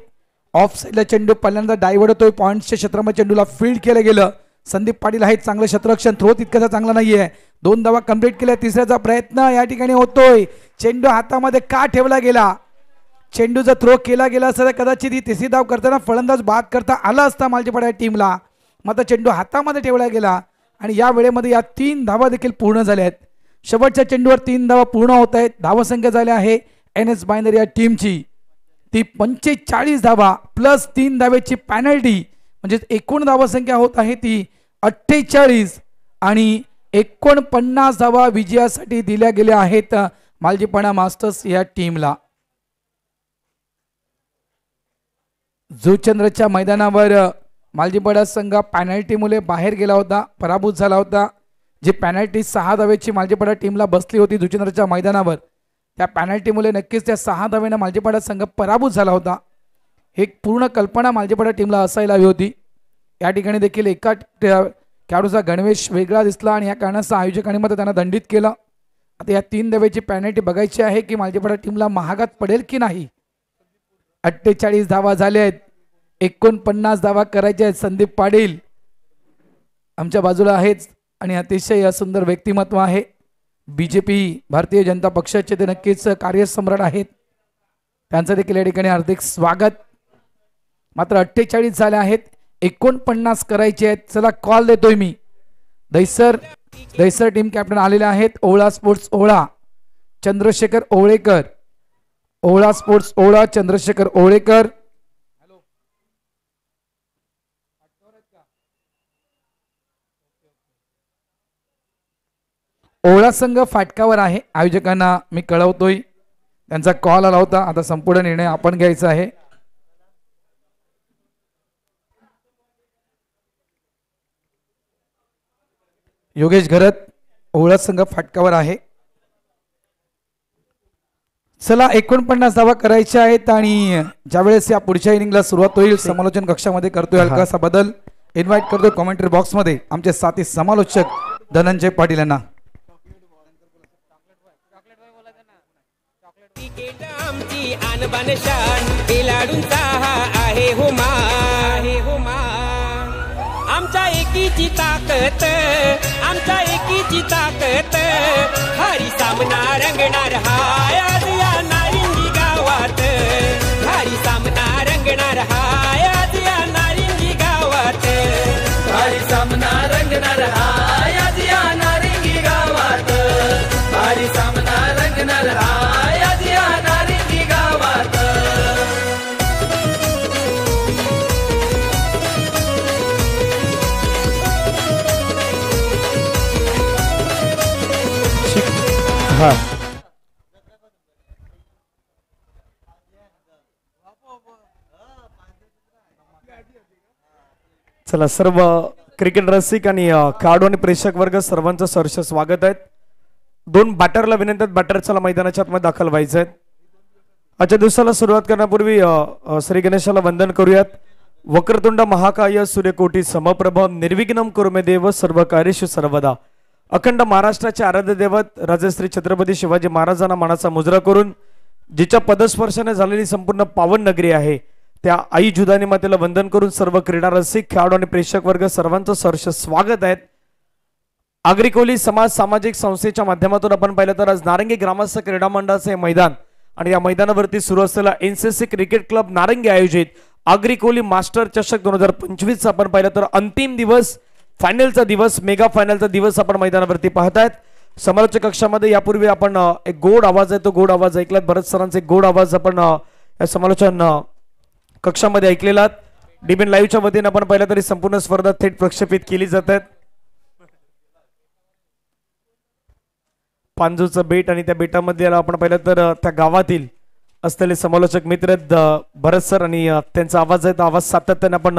ऑफ साईडला चेंडू पहिल्यांदा डायव्हर्ट होतोय. पॉईंटच्या क्षेत्रामध्ये चेंडूला फील्ड केलं गेलं. संदीप पाटील आहेत चांगलं क्षेत्ररक्षण. थ्रो तितकासा चांगला नाहीये. 2 धावा कंप्लीट केल्या. तिसऱ्याचा प्रयत्न या ठिकाणी होतोय. चेंडू हातामध्ये का ठेवला गेला. चेंडू जर थ्रो केला गेला असता तर कदाचित ही तिसरी धाव करताना फलंदाज बाद करता आला असता मालजीपाडा टीमला. मात्र चेंडू हातामध्ये ठेवला गेला आणि या वेळेमध्ये या 3 धावा देखील पूर्ण झाल्या आहेत. शेवटच्या चेंडूवर 3 धावा पूर्ण होत आहेत. धावसंख्या झाली आहे NS बायनर या टीमची ती 45 धावा प्लस 3 धावेची पॅनल्टी, म्हणजे एकूण धावसंख्या होत आहे ती 48 आणि 49 धावा विजयासाठी दिल्या गेल्या आहेत मालजीपाडा मास्टर्स या टीमला. जुचंद्रच्या मैदानावर मालजीपाडा संघ पॅनल्टी मुळे बाहेर गेला होता, पराभूत झाला होता. जी पॅनल्टी 6 धावेची मालजीपाडा टीमला बसली होती जुचंद्रच्या मैदानावर, त्या पॅनल्टी मुळे नक्कीच त्या 6 धावेने मालजीपाडा संघ पराभूत झाला होता. ही पूर्ण कल्पना मालजीपाडा टीमला असायला हवी होती. या ठिकाणी देखील एका खेळाडूचा गणवेश वेगळा दिसला आणि या कारणाचा आयोजकांनी मग त्यांना दंडित केलं. आता या 3 धावेची पॅनल्टी बघायची आहे की मालजीपाडा टीमला महागात पडेल की नाही. 48 धावा झाल्या आहेत, 49 धावा करायच्या आहेत. संदीप पाटील आमच्या बाजूला आहेत आणि अतिशय सुंदर व्यक्तिमत्व आहे. BJP भारतीय जनता पक्षाचे ते नक्कीच कार्यसम्राट आहेत, त्यांचं देखील या ठिकाणी हार्दिक स्वागत. मात्र 48 झाले आहेत, 49 करायचे आहेत. चला कॉल देतोय मी. दहिसर टीम कॅप्टन आलेले आहेत. Ovala sports Ovala Chandrashekhar ओवळेकर, Ovala sports Ovala Chandrashekhar ओवळेकर. ओवळा संघ फाटकावर आहे, आयोजकांना मी कळवतोय. त्यांचा कॉल आला होता, आता संपूर्ण निर्णय आपण घ्यायचा आहे. योगेश घरत, ओवळा संघ फाटकावर आहे. चला 49 धावा करायच्या आहेत आणि ज्यावेळेस या पुढच्या इनिंगला सुरुवात होईल समालोचन कक्षामध्ये करतोय हलकासा बदल. इन्व्हाइट करतोय कॉमेंट्री बॉक्स मध्ये आमचे साथी समालोचक धनंजय पाटील यांना. आमची आणबान शान खेळाडूंचा हा आहे हो मान, आमच्या एकीची ताकद, आमच्या एकीची ताकद, भारी सामना रंगणार हाय आज या नारिंगी गावात, भारी सामना रंगणार हाय आज या नारिंगी गावात, भारी सामना रंगणार हाय आज या नारिंगी गावात, भारी सामना रंगणार हाय आज या नारिंगी गावात. चला सर्व क्रिकेट रसिक आणि खेळाडू आणि प्रेक्षक वर्ग सर्वांचं सहर्ष स्वागत आहे. 2 बॅटरला विनंती आहेत, बॅटर चला मैदानाच्या आतमध्ये दाखल व्हायचे आहेत. आजच्या दिवसाला सुरुवात करण्यापूर्वी श्री गणेशाला वंदन करूयात. वक्रतुंड महाकाय सूर्यकोटी समप्रभ निर्विघ्नम कुरुमे देव सर्व कार्येषु सर्वदा. अखंड महाराष्ट्राचे आराध्य दैवत राजश्री छत्रपती शिवाजी महाराजांना मानाचा मुजरा करून जिच्या पदस्पर्शाने झालेली संपूर्ण पावन नगरी आहे त्या आई जुदानी मातेला वंदन करून सर्व क्रीडा रसिक खेळाडू आणि प्रेक्षक वर्ग सर्वांचं सहर्ष स्वागत आहे. आग्रिकोली समाज सामाजिक संस्थेच्या माध्यमातून आपण पाहिलं तर आज नारंगी ग्रामस्थ क्रीडा मंडळाचे मैदान आणि या मैदानावरती सुरू असलेला NCC क्रिकेट क्लब नारंगी आयोजित आग्रिकोली मास्टर चषक 2025 आपण पाहिलं तर अंतिम दिवस, फायनलचा दिवस, मेगा फायनलचा दिवस आपण मैदानावरती पाहतायत. समालोचक कक्षामध्ये यापूर्वी आपण एक गोड आवाज आहे, तो गोड आवाज ऐकलात. भरत सरांचे गोड आवाज आपण या समालोचन कक्षामध्ये ऐकलेला. डीबीएन लाईव्हच्या वतीने आपण पाहिलं तरी संपूर्ण स्पर्धा थेट प्रक्षेपित केली जात आहेत. पांजूचं बेट आणि त्या बेटामध्ये आपण पाहिलं तर त्या गावातील असलेले समालोचक मित्र भरत सर आणि त्यांचा आवाज आहे, तो आवाज सातत्याने आपण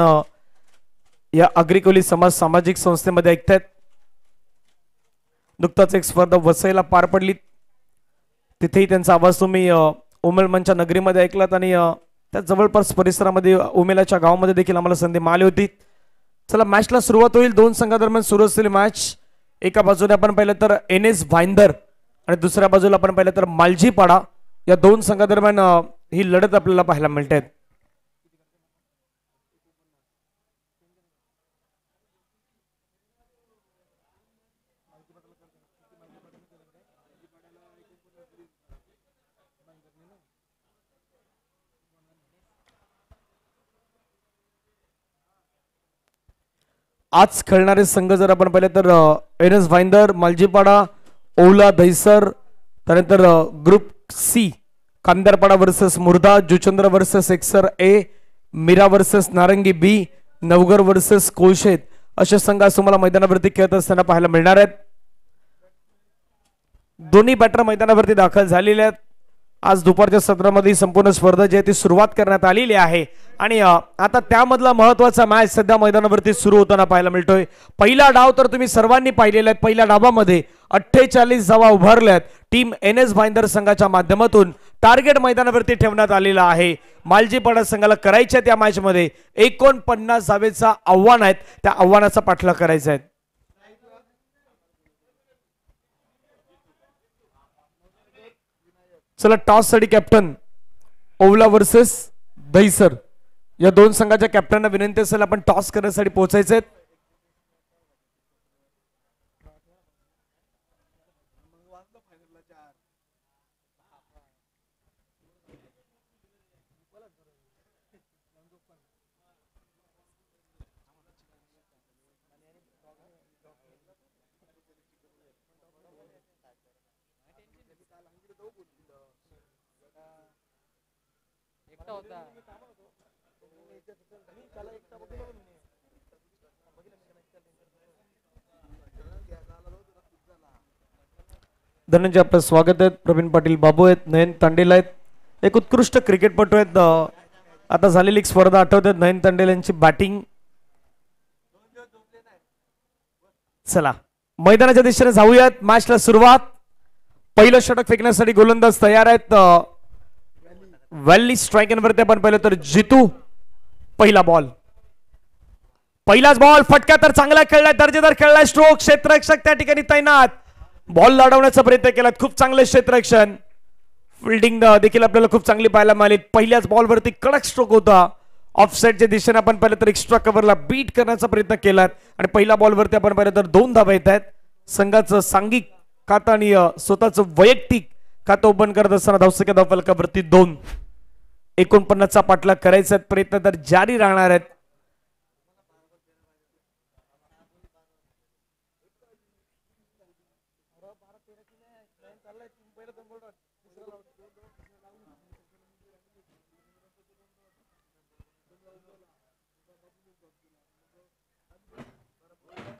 या आग्रिकोली समाज सामाजिक संस्थेमध्ये ऐकतायत. नुकताच एक स्पर्धा वसईला पार पडली, तिथेही त्यांचा आवाज तुम्ही उमेलमनच्या नगरीमध्ये ऐकलात आणि त्या जवळपास परिसरामध्ये उमेलाच्या गावामध्ये देखील आम्हाला संधी मिळाली होती. चला मॅचला सुरुवात होईल. 2 संघादरम्यान सुरू असलेली मॅच. एका बाजूने आपण पाहिलं तर NS भाईंदर आणि दुसऱ्या बाजूला आपण पाहिलं तर मालजीपाडा. या 2 संघादरम्यान ही लढत आपल्याला पाहायला मिळते. आज खेळणारे संघ जर आपण पाहिले तर NS भाईंदर, मालजीपाडा, ओला दहिसर, त्यानंतर ग्रुप सी कांदारपाडा वर्सेस मुर्दा, जुचंद्र वर्सेस एक्सर ए, मीरा वर्सेस नारंगी बी, नवगर वर्सेस कोळशेत अशा संघ आज तुम्हाला मैदानावरती खेळत असताना पाहायला मिळणार आहेत. दोन्ही बॅटर मैदानावरती दाखल झालेले आहेत. आज दुपारच्या सत्रामध्ये संपूर्ण स्पर्धा जी आहे ती सुरुवात करण्यात आलेली आहे आणि आता त्यामधला महत्वाचा मॅच सध्या मैदानावरती सुरू होताना पाहायला मिळतोय. पहिला डाव तर तुम्ही सर्वांनी पाहिलेला आहे. पहिल्या डावामध्ये 48 धावा उभारल्यात. टीम NS भाईंदर संघाच्या माध्यमातून टार्गेट मैदानावरती ठेवण्यात आलेला आहे. मालजीपाडा संघाला करायच्या त्या मॅच मध्ये 49 धावेचा आव्हान आहेत. त्या आव्हानाचा पाठलाग करायचा आहे. चला टॉस साठी कॅप्टन ओवला वर्सेस दहिसर या दोन संघाच्या कॅप्टनना विनंती असेल आपण टॉस करण्यासाठी पोहोचायचे. धनंजय आपलं स्वागत आहे. प्रवीण पाटील बाबू आहेत, नयन तांडेल आहेत, एक उत्कृष्ट क्रिकेटपटू आहेत. आता झालेली एक स्पर्धा आठवते नयन तांडेल यांची बॅटिंग. चला मैदानाच्या दिशेने जाऊयात. मॅचला सुरुवात. पहिलं षटक फेकण्यासाठी गोलंदाज तयार आहेत. व्हॅली स्ट्रायकरवरती आपण पाहिलं तर जितू. पहिला बॉल, पहिलाच बॉल, फटका तर चांगला खेळलाय, दर्जेदार खेळलाय. स्ट्रोक, क्षेत्ररक्षक त्या ठिकाणी तैनात. बॉल लाडवण्याचा प्रयत्न केला, खूप चांगले क्षेत्ररक्षण. फिल्डिंग देखील आपल्याला खूप चांगली पाहायला मिळाली. पहिल्याच बॉलवरती कडक स्ट्रोक होता. ऑफ साइडच्या दिशेने आपण पाहिलं तर एक्स्ट्रा कव्हरला बीट करण्याचा प्रयत्न केला आणि पहिल्या बॉलवरती आपण पाहिलं तर 2 धावा येत आहेत. संघाचं सांघिक खातं आणि स्वतःचं वैयक्तिक खातं ओपन करत असताना धावसंख्या धावफलकावरती 2. 49चा पाठलाग करायचा प्रयत्न तर जारी राहणार आहेत.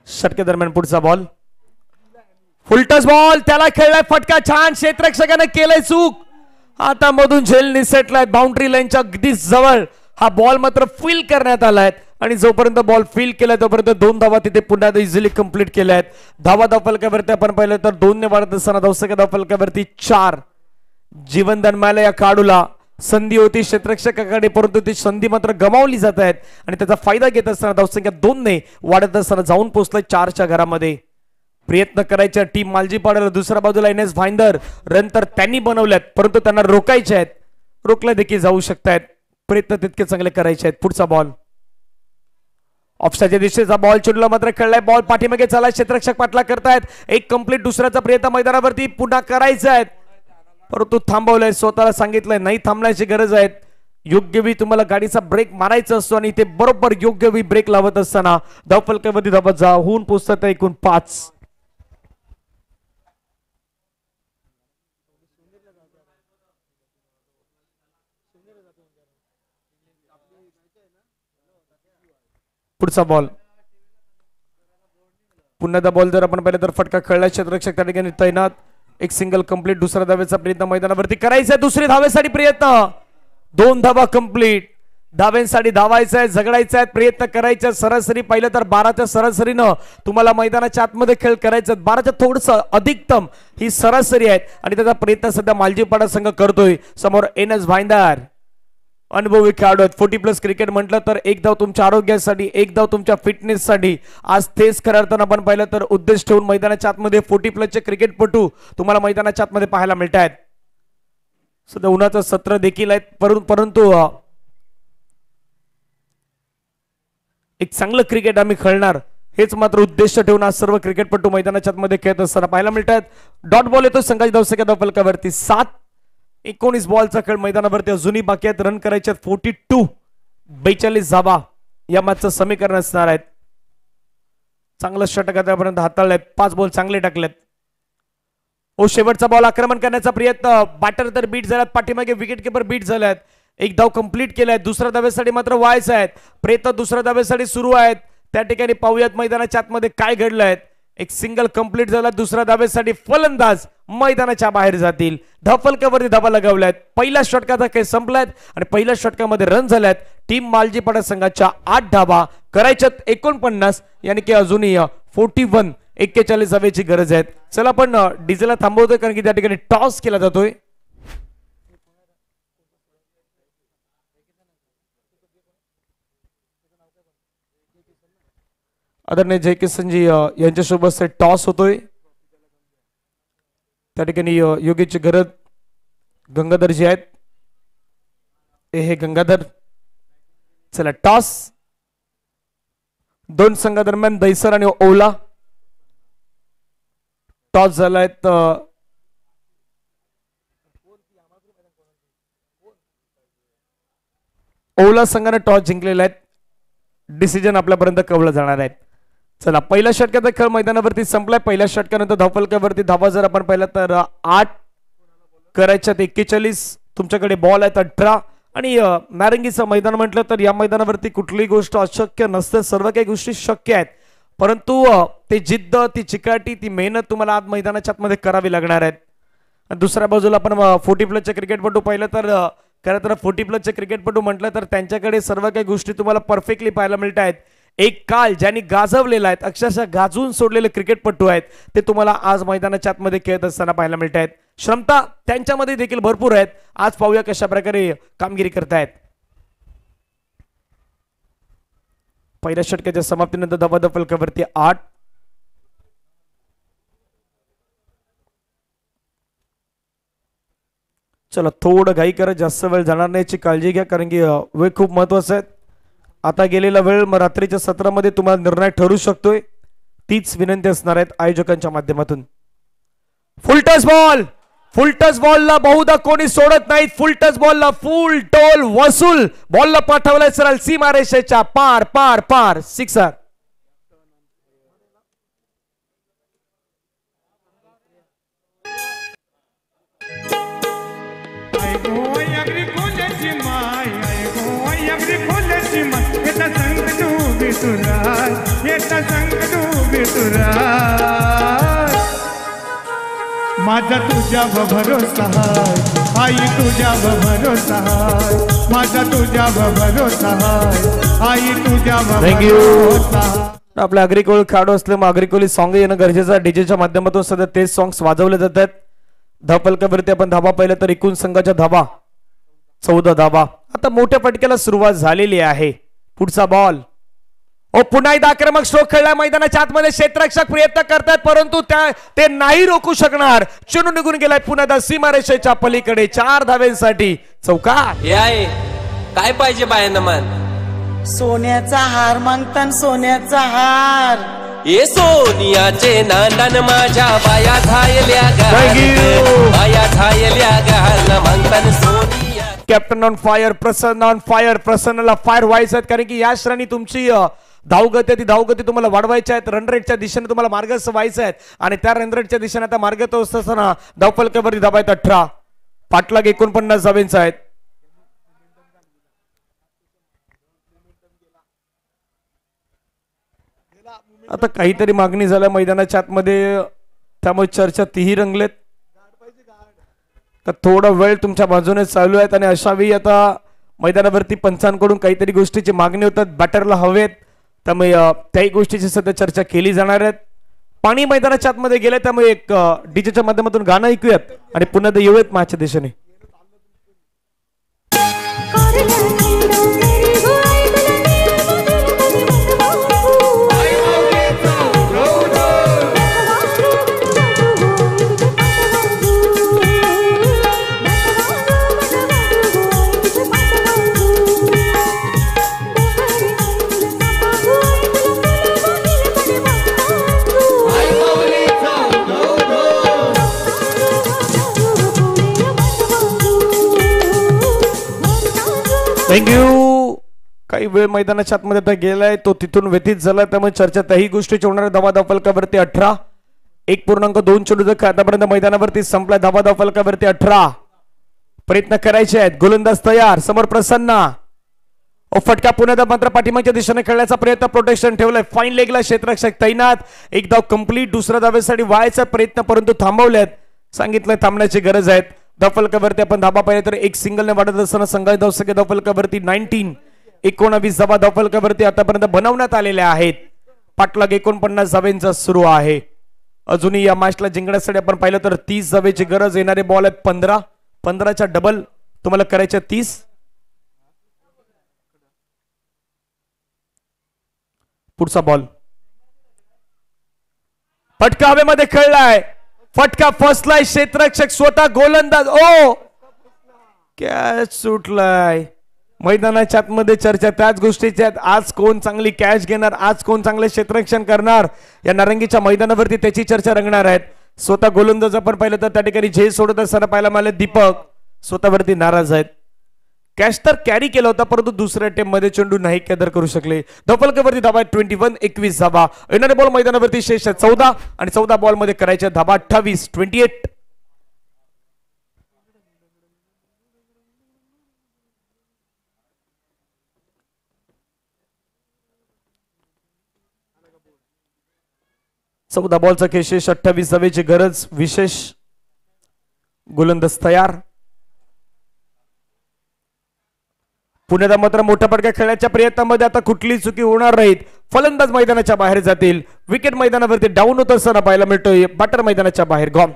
षटके दरम्यान पुढचा बॉल, फुलटस बॉल, त्याला खेळलाय फटका. छान क्षेत्ररक्षकाने केलंय चूक. आता मधून झेल निसटलाय. बाउंड्री लाईनच्या अगदी जवळ हा बॉल मात्र फील करण्यात आलाय आणि जोपर्यंत बॉल फील केलाय तोपर्यंत 2 धावा तिथे पुन्हा इझिली कंप्लीट केल्या आहेत. धावा धावफलकावरती आपण पाहिलं तर 2 ने वाढत असताना धावसंख्या धावफलकावरती 4. जीवनदान मिळालं या खेळाडूला. संधी होती क्षेत्ररक्षकाकडे परंतु ती संधी मात्र गमावली जात आहेत आणि त्याचा फायदा घेत असताना धावसंख्या 2 ने वाढत असताना जाऊन पोहोचलाय 4च्या घरामध्ये. प्रयत्न करायच्या टीम मालजीपाड्याला. दुसऱ्या बाजूला NS भाईंदर रन तर त्यांनी बनवल्यात परंतु त्यांना रोखायचे आहेत. रोखल्या देखील जाऊ शकतायत. प्रयत्न तितके चांगले करायचे आहेत. पुढचा बॉल, ऑफसाईडच्या दिशेचा बॉल चुनला मात्र खेळलाय. बॉल पाठीमागे चालाय. क्षेत्ररक्षक पाठलाग करतायत. एक कंप्लीट दुसऱ्याचा प्रयत्न मैदानावरती पुन्हा करायचा आहे परंतु थांबवलंय. स्वतःला सांगितलंय नाही थांबण्याची गरज आहे. योग्य वेळी तुम्हाला गाडीचा ब्रेक मारायचा असतो आणि ते बरोबर योग्य वेळी ब्रेक लावत असताना धावफलकावरती धावा जाऊन पोहोचतात. एकूण 5. पुढचा बॉल, पुन्हा दा बॉल जर आपण पाहिलं तर फटका खेळला. क्षेत्ररक्षक त्या ठिकाणी तैनात. एक सिंगल कंप्लीट. दुसऱ्या धावेचा प्रयत्न मैदानावरती करायचा. दुसरी धावेसाठी प्रयत्न. 2 धावा कंप्लीट. धाव्यांसाठी धावायचं आहे, झगडायचं आहे, प्रयत्न करायचे. सरासरी पाहिलं तर 12च्या सरासरीनं तुम्हाला मैदानाच्या आतमध्ये खेळ करायचा. 12च्या थोडंसं अधिकतम ही सरासरी आहे आणि त्याचा प्रयत्न सध्या मालजीपाडा संघ करतोय. समोर NS भाईंदर अनुभवी खेळाडू आहेत. 40+ क्रिकेट म्हटलं तर 1 धाव तुमच्या आरोग्यासाठी, 1 धाव तुमच्या फिटनेससाठी. आज तेच खऱ्या अर्थानं आपण पाहिलं तर उद्देश ठेवून मैदानाच्या आतमध्ये 40+ चे क्रिकेटपटू तुम्हाला मैदानाच्या आतमध्ये पाहायला मिळत आहेत. सध्या उन्हाचं सत्र देखील आहे परंतु एक चांगलं क्रिकेट आम्ही खेळणार हेच मात्र उद्देश ठेवून आज सर्व क्रिकेटपटू मैदानाच्या आतमध्ये खेळत असताना पाहायला मिळत आहेत. डॉट बॉल येतो संघाची धावसंख्या धावफलकावरती 7. 19 बॉलचा खेळ मैदानावरती अजूनही बाकी आहेत. रन करायचे 42. 42 धावा या मॅचचं समीकरण असणार आहेत. चांगलं षटक आतापर्यंत हाताळलंय. 5 बॉल चांगले टाकलेत. ओ शेवटचा बॉल आक्रमण करण्याचा प्रयत्न, बॅटर तर बीट झाल्यात, पाठीमागे विकेट किपर बीट झाल्यात, एक धाव कंप्लीट केलाय, दुसऱ्या धावेसाठी मात्र व्हायचं आहेत, प्रयत्न दुसऱ्या धावेसाठी सुरू आहेत. त्या ठिकाणी पाहूयात मैदानाच्या आतमध्ये काय घडलंय. एक सिंगल कंप्लीट झाला, दुसऱ्या धावेसाठी फलंदाज मैदानाच्या बाहेर जातील. धावफलकावरती धावा लगावल्यात, पहिल्या षटकाचा खेळ संपलाय आणि पहिल्या षटकामध्ये रन झाल्यात. टीम मालजीपाडा संघाच्या 8 धावा करायच्यात 49, यानी की अजूनही 41 धावेची गरज आहे. चला आपण डीजेला थांबवतोय कारण की त्या ठिकाणी टॉस केला जातोय. आदरणीय जय किसनजी यांच्यासोबत टॉस होतोय. त्या ठिकाणी योगेशची गरज गंगाधर जी आहेत, हे गंगाधर. चला टॉस दोन संघादरम्यान दैसर आणि ओला. टॉस झालाय ओला संघाने टॉस जिंकलेला आहे. डिसिजन आपल्यापर्यंत कळवलं जाणार आहे. चला पहिल्या षटकाचा खेळ मैदानावरती संपलाय. पहिल्या षटकानंतर धावफलकावरती धावा जर आपण पाहिला तर 8 करायच्यात 41. तुमच्याकडे बॉल आहेत 18 आणि नारंगीचं मैदान म्हटलं तर या मैदानावरती कुठलीही गोष्ट अशक्य नसते, सर्व काही गोष्टी शक्य आहेत. परंतु ते जिद्द, ती चिकाटी, ती मेहनत तुम्हाला आज मैदानाच्या आतमध्ये करावी लागणार आहेत. दुसऱ्या बाजूला आपण 40+ क्रिकेटपटू पाहिलं तर खरं तर 40+ क्रिकेटपटू म्हटलं तर त्यांच्याकडे सर्व काही गोष्टी तुम्हाला परफेक्टली पाहायला मिळत आहेत. एक काल ज्यांनी गाजवलेला आहेत, अक्षरशः गाजवून सोडलेले क्रिकेटपटू आहेत, ते तुम्हाला आज मैदानाच्या आतमध्ये खेळत असताना पाहायला मिळत आहेत. क्षमता त्यांच्यामध्ये देखील भरपूर आहेत. आज पाहूया कशा प्रकारे कामगिरी करतायत. पहिल्या षटकाच्या समाप्तीनंतर धावा फलकावरती 8. चला थोडं घाई करत जास्त वेळ जाणार नाही याची काळजी घ्या कारण की वेळ खूप महत्वाचा आहे. आता गेलेला वेळ मग रात्रीच्या सत्रामध्ये तुम्हाला निर्णय ठरू शकतोय. तीच विनंती असणार आहेत आयोजकांच्या माध्यमातून. फुल टच बॉलला बहुधा कोणी सोडत नाहीत. फुल टच बॉलला फुल टोल वसूल बॉलला पाठवलाय सरळ सीमारेषेच्या पार पार पार. सिक्सर. माझा तुझ्यावर भरोसा आहे आई, तुझ्यावर भरोसा आहे माझा, तुझ्यावर भरोसा आहे आई, तुझ्यावर भरोसा. आपल्या अग्रिकोल खेळाडू असल्यामुळे अग्रिकोली सॉंग येणं गरजेचं आहे. डीजेच्या माध्यमातून सध्या तेच सॉंग्स वाजवले जात आहेत. धावफलकावरती आपण धावा पाहिलं तर एकूण संघाच्या धावा 14 धावा. आता मोठ्या फटक्याला सुरुवात झालेली आहे. पुढचा बॉल पुन्हा एकदा आक्रमक स्ट्रोक खेळला. मैदानाच्या आतमध्ये क्षेत्ररक्षक प्रयत्न करतात परंतु ते नाही रोखू शकणार. चुनून निघून गेलाय पुन्हा एकदा सीमारेषेच्या पलीकडे 4 धाव्यांसाठी चौकार. काय पाहिजे बायांना मान? सोन्याचा हार मागतान सोन्याचा हार. ए सोनियाचे नांदन माझ्या बाया झायल्या बाया झायल्या गहाल मागतान Sonia. Captain on fire, Prasanna on fire. प्रसन्नला फायर व्हायचं कारण की या श्रेणी तुमची धावगती, ती धावगती तुम्हाला वाढवायची आहेत. रन रेटच्या दिशेने तुम्हाला मार्गस्थ व्हायचं आहे आणि त्या रन रेटच्या दिशेने आता मार्गस्थ असताना धावफलकावरती धावा आहेत 18. पाठलाग 49 धावांचा आहेत. आता काहीतरी मागणी झाल्या मैदानाच्या आतमध्ये त्यामुळे चर्चा तीही रंगलेत. तर थोडा वेळ तुमच्या बाजूने चालू आहेत आणि अशा वेळी आता मैदानावरती पंचांकडून काहीतरी गोष्टीची मागणी होतात. बॅटरला हवेत त्यामुळे त्याही गोष्टीची सध्या चर्चा केली जाणार आहेत. पाणी मैदानाच्या आतमध्ये गेले त्यामुळे एक डीजेच्या माध्यमातून गाणं ऐकूयात आणि पुन्हा ते येऊयात माझ्या दिशेने. थँक्यू. काही वेळ मैदानाच्या आतमध्ये आता गेलाय, तो तिथून व्यतीत झाला त्यामुळे चर्चा त्याही गोष्टीची होणार. धावा फलकावरती 18. 1.2 चेंडू आतापर्यंत मैदानावरती संपला. धावा फलकावरती 18. प्रयत्न करायचे आहेत. गोलंदाज तयार. समोर प्रसन्न. फटका पुन्हा मात्र पाठीमागच्या दिशेने खेळण्याचा प्रयत्न. प्रोटेक्शन ठेवलंय. फाईन लेगला क्षेत्ररक्षक तैनात. एक धाव कंप्लीट. दुसऱ्या धावेसाठी व्हायचा प्रयत्न परंतु थांबवलेत. सांगितलंय थांबण्याची गरज आहे. धावफलकावरती आपण धाबा पाहिजे तर एक सिंगलने वाढत असताना संघाची धावसंख्या धावफलकावरती 19 धावा धावफलकावरती आतापर्यंत बनवण्यात आलेल्या आहेत. पाठलाग 49 धावेंचा सुरू आहे. अजूनही या मॅचला जिंकण्यासाठी आपण पाहिलं तर 30 धावेची गरज. येणारे बॉल आहेत 15च्या डबल तुम्हाला करायच्या 30. पुढचा बॉल फटका हवेमध्ये खेळलाय. फटका फसलाय. क्षेत्ररक्षक स्वतः गोलंदाज. ओ कॅच सुटलाय. मैदानाच्या आतमध्ये चर्चा त्याच गोष्टीच्या. आज कोण चांगली कॅच घेणार, आज कोण चांगले क्षेत्ररक्षण करणार, या नारंगीच्या मैदानावरती त्याची चर्चा रंगणार आहेत. स्वतः गोलंदाज आपण पाहिलं तर त्या ठिकाणी झेल सोडत असताना पाहायला मिळाले. दीपक स्वतःवरती नाराज आहेत. कॅच तर कॅरी केला होता परंतु दुसऱ्या टेम मध्ये चेंडू नाही कॅदर करू शकले. धपलकावरती धावा 21 धावा. येणारे बॉल मैदानावरती शेष 14 आणि 14 बॉल मध्ये करायच्या धावा 28. चौदा बॉलचा केशेष 28 धावेची गरज. विशेष गोलंदाज तयार. पुण्याला मात्र मोठा फटका खेळण्याच्या प्रयत्नामध्ये आता कुठली चुकी होणार नाहीत. फलंदाज मैदानाच्या बाहेर जातील. विकेट मैदानावरती डाऊन होत असताना पाहायला मिळतोय. बॅटर मैदानाच्या बाहेर गॉन.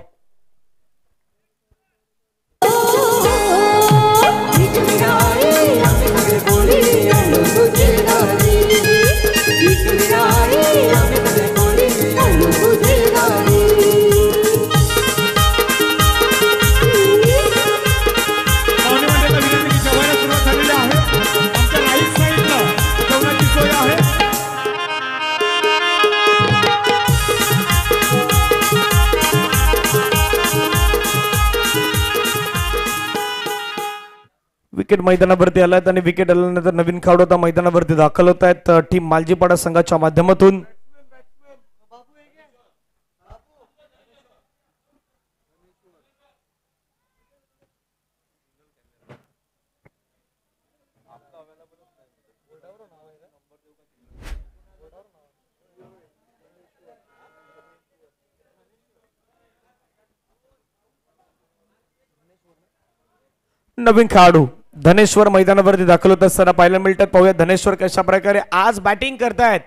विकेट मैदानावरती आलात आणि विकेट आल्यानंतर नवीन खेळाडू आता मैदानावरती दाखल होत आहेत. टीम मालजीपाडा संघाच्या माध्यमातून नवीन खेळाडू धनेश्वर मैदानावरती दाखल होत असताना पाहायला मिळतात. पाहूया धनेश्वर कशा प्रकारे आज बॅटिंग करतायत.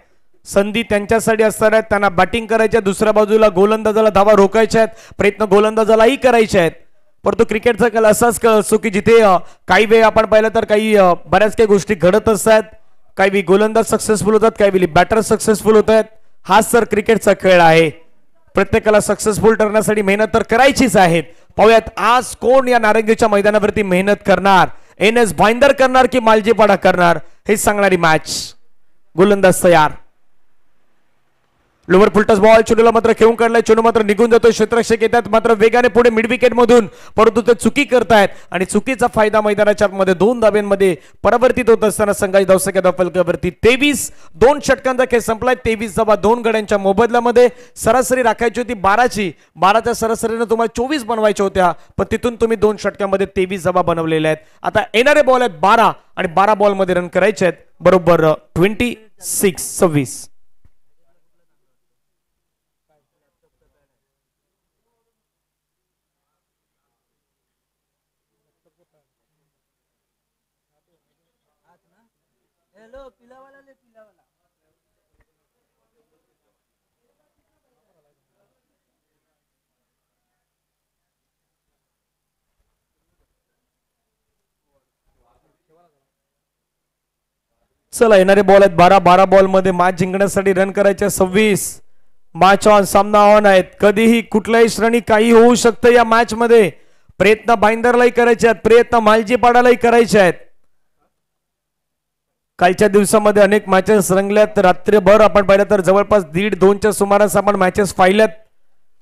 संधी त्यांच्यासाठी असणार आहेत. त्यांना बॅटिंग करायच्या. दुसऱ्या बाजूला गोलंदाजाला धावा रोखायच्या आहेत. प्रयत्न गोलंदाजालाही करायचे आहेत. परंतु क्रिकेटचा कल असाच असतो की जिथे काही वेळ आपण पाहिलं तर काही बऱ्याच काही गोष्टी घडत असतात. काही वेळी गोलंदाज सक्सेसफुल होतात, काही वेळी बॅटर सक्सेसफुल होत आहेत. हाच तर क्रिकेटचा खेळ आहे. प्रत्येकाला सक्सेसफुल ठरण्यासाठी मेहनत तर करायचीच आहे. पाहूयात आज कोण या नारंगीच्या मैदानावरती मेहनत करणार. NS भाईंदर करणार की मालजीपाडा करणार हे सांगणारी मॅच. गोलंदाज तयार. Lower full toss ball. चेंडूला मात्र खेळून काढलाय. चेंडू मात्र निघून जातो. क्षेत्ररक्षक येतात मात्र वेगाने पुढे मिड विकेट मधून, परंतु ते चुकी करतायत आणि चुकीचा फायदा मैदानाच्या मध्ये 2 धाब्यांमध्ये परावर्तित होत असताना संघाची धावसंख्या धावफलकावरती 23. 2 षटकांचा खेळ संपलाय. 23 धावा 2 गड्यांच्या मोबदल्यामध्ये. सरासरी राखायची होती 12ची. 12च्या सरासरीने तुम्हाला 24 बनवायच्या होत्या, पण तिथून तुम्ही 2 षटकांमध्ये 23 धावा बनवलेल्या आहेत. आता येणारे बॉल आहेत 12 आणि 12 बॉल मध्ये रन करायचे आहेत. बरोबर 26. चला येणारे बॉल आहेत 12 बॉल मध्ये मॅच जिंकण्यासाठी रन करायचे 26. Match on. सामना ऑन आहेत. कधीही कुठल्याही श्रेणी काही होऊ शकतं या मॅच मध्ये. प्रयत्न भाईंदरलाही करायचे आहेत. प्रयत्न मालजीपाडालाही करायचे आहेत. कालच्या दिवसामध्ये अनेक मॅचेस रंगल्यात. रात्रभर आपण पाहिलं तर जवळपास 1:30-2च्या सुमारास आपण मॅचेस पाहिल्यात.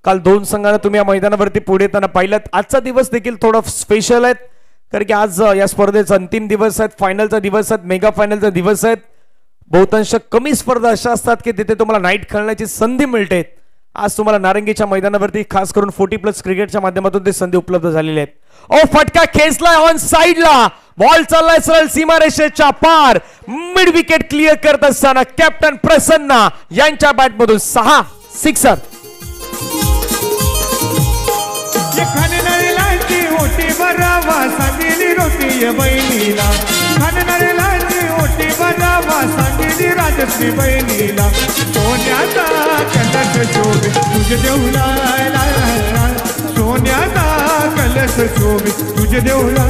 काल 2 संघांना तुम्ही या मैदानावरती पुढे येताना पाहिल्यात. आजचा दिवस देखील थोडा स्पेशल आहे कारण की आज या स्पर्धेचा अंतिम दिवस आहेत. फायनलचा दिवस आहेत. मेगा फायनलचा दिवस आहेत. बहुतांश कमी स्पर्धा अशा असतात की तिथे तुम्हाला नाईट खेळण्याची संधी मिळते. आज तुम्हाला नारंगीच्या मैदानावरती खास करून 40+ क्रिकेटच्या माध्यमातून ते संधी उपलब्ध झालेले आहेत। ओ फटका खेचलाय ऑन साइडला, बॉल चाललाय सरळ सीमारेषेच्या पार, मिड विकेट क्लिअर करत असताना कॅप्टन प्रसन्ना यांच्या बॅटमधून 6 सिक्सर। खानदारीलाची ओटी भरावा सांगितली रोटी बहिणीला, खानदारीलाची ओटी भरावा सांगितली राजश्री बहिणीला, सोन्याचा कलश शोभे तुझे देऊला, सोन्याचा कलश शोभे तुझे देऊला।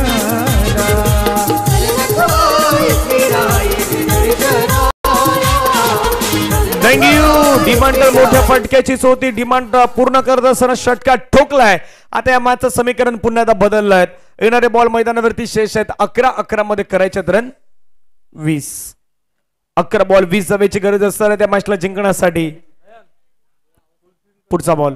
थँक्यू। डिमांड मोठ्या फटक्याचीच होती, डिमांड पूर्ण करत असताना षटका ठोकलाय। आता या मॅचचं समीकरण पुन्हा एकदा बदललंय। येणारे बॉल मैदानावरती शेष आहेत 11-11 मध्ये करायचे रन 20। 11 बॉल 20 जावेची गरज असताना त्या मॅचला जिंकण्यासाठी पुढचा बॉल,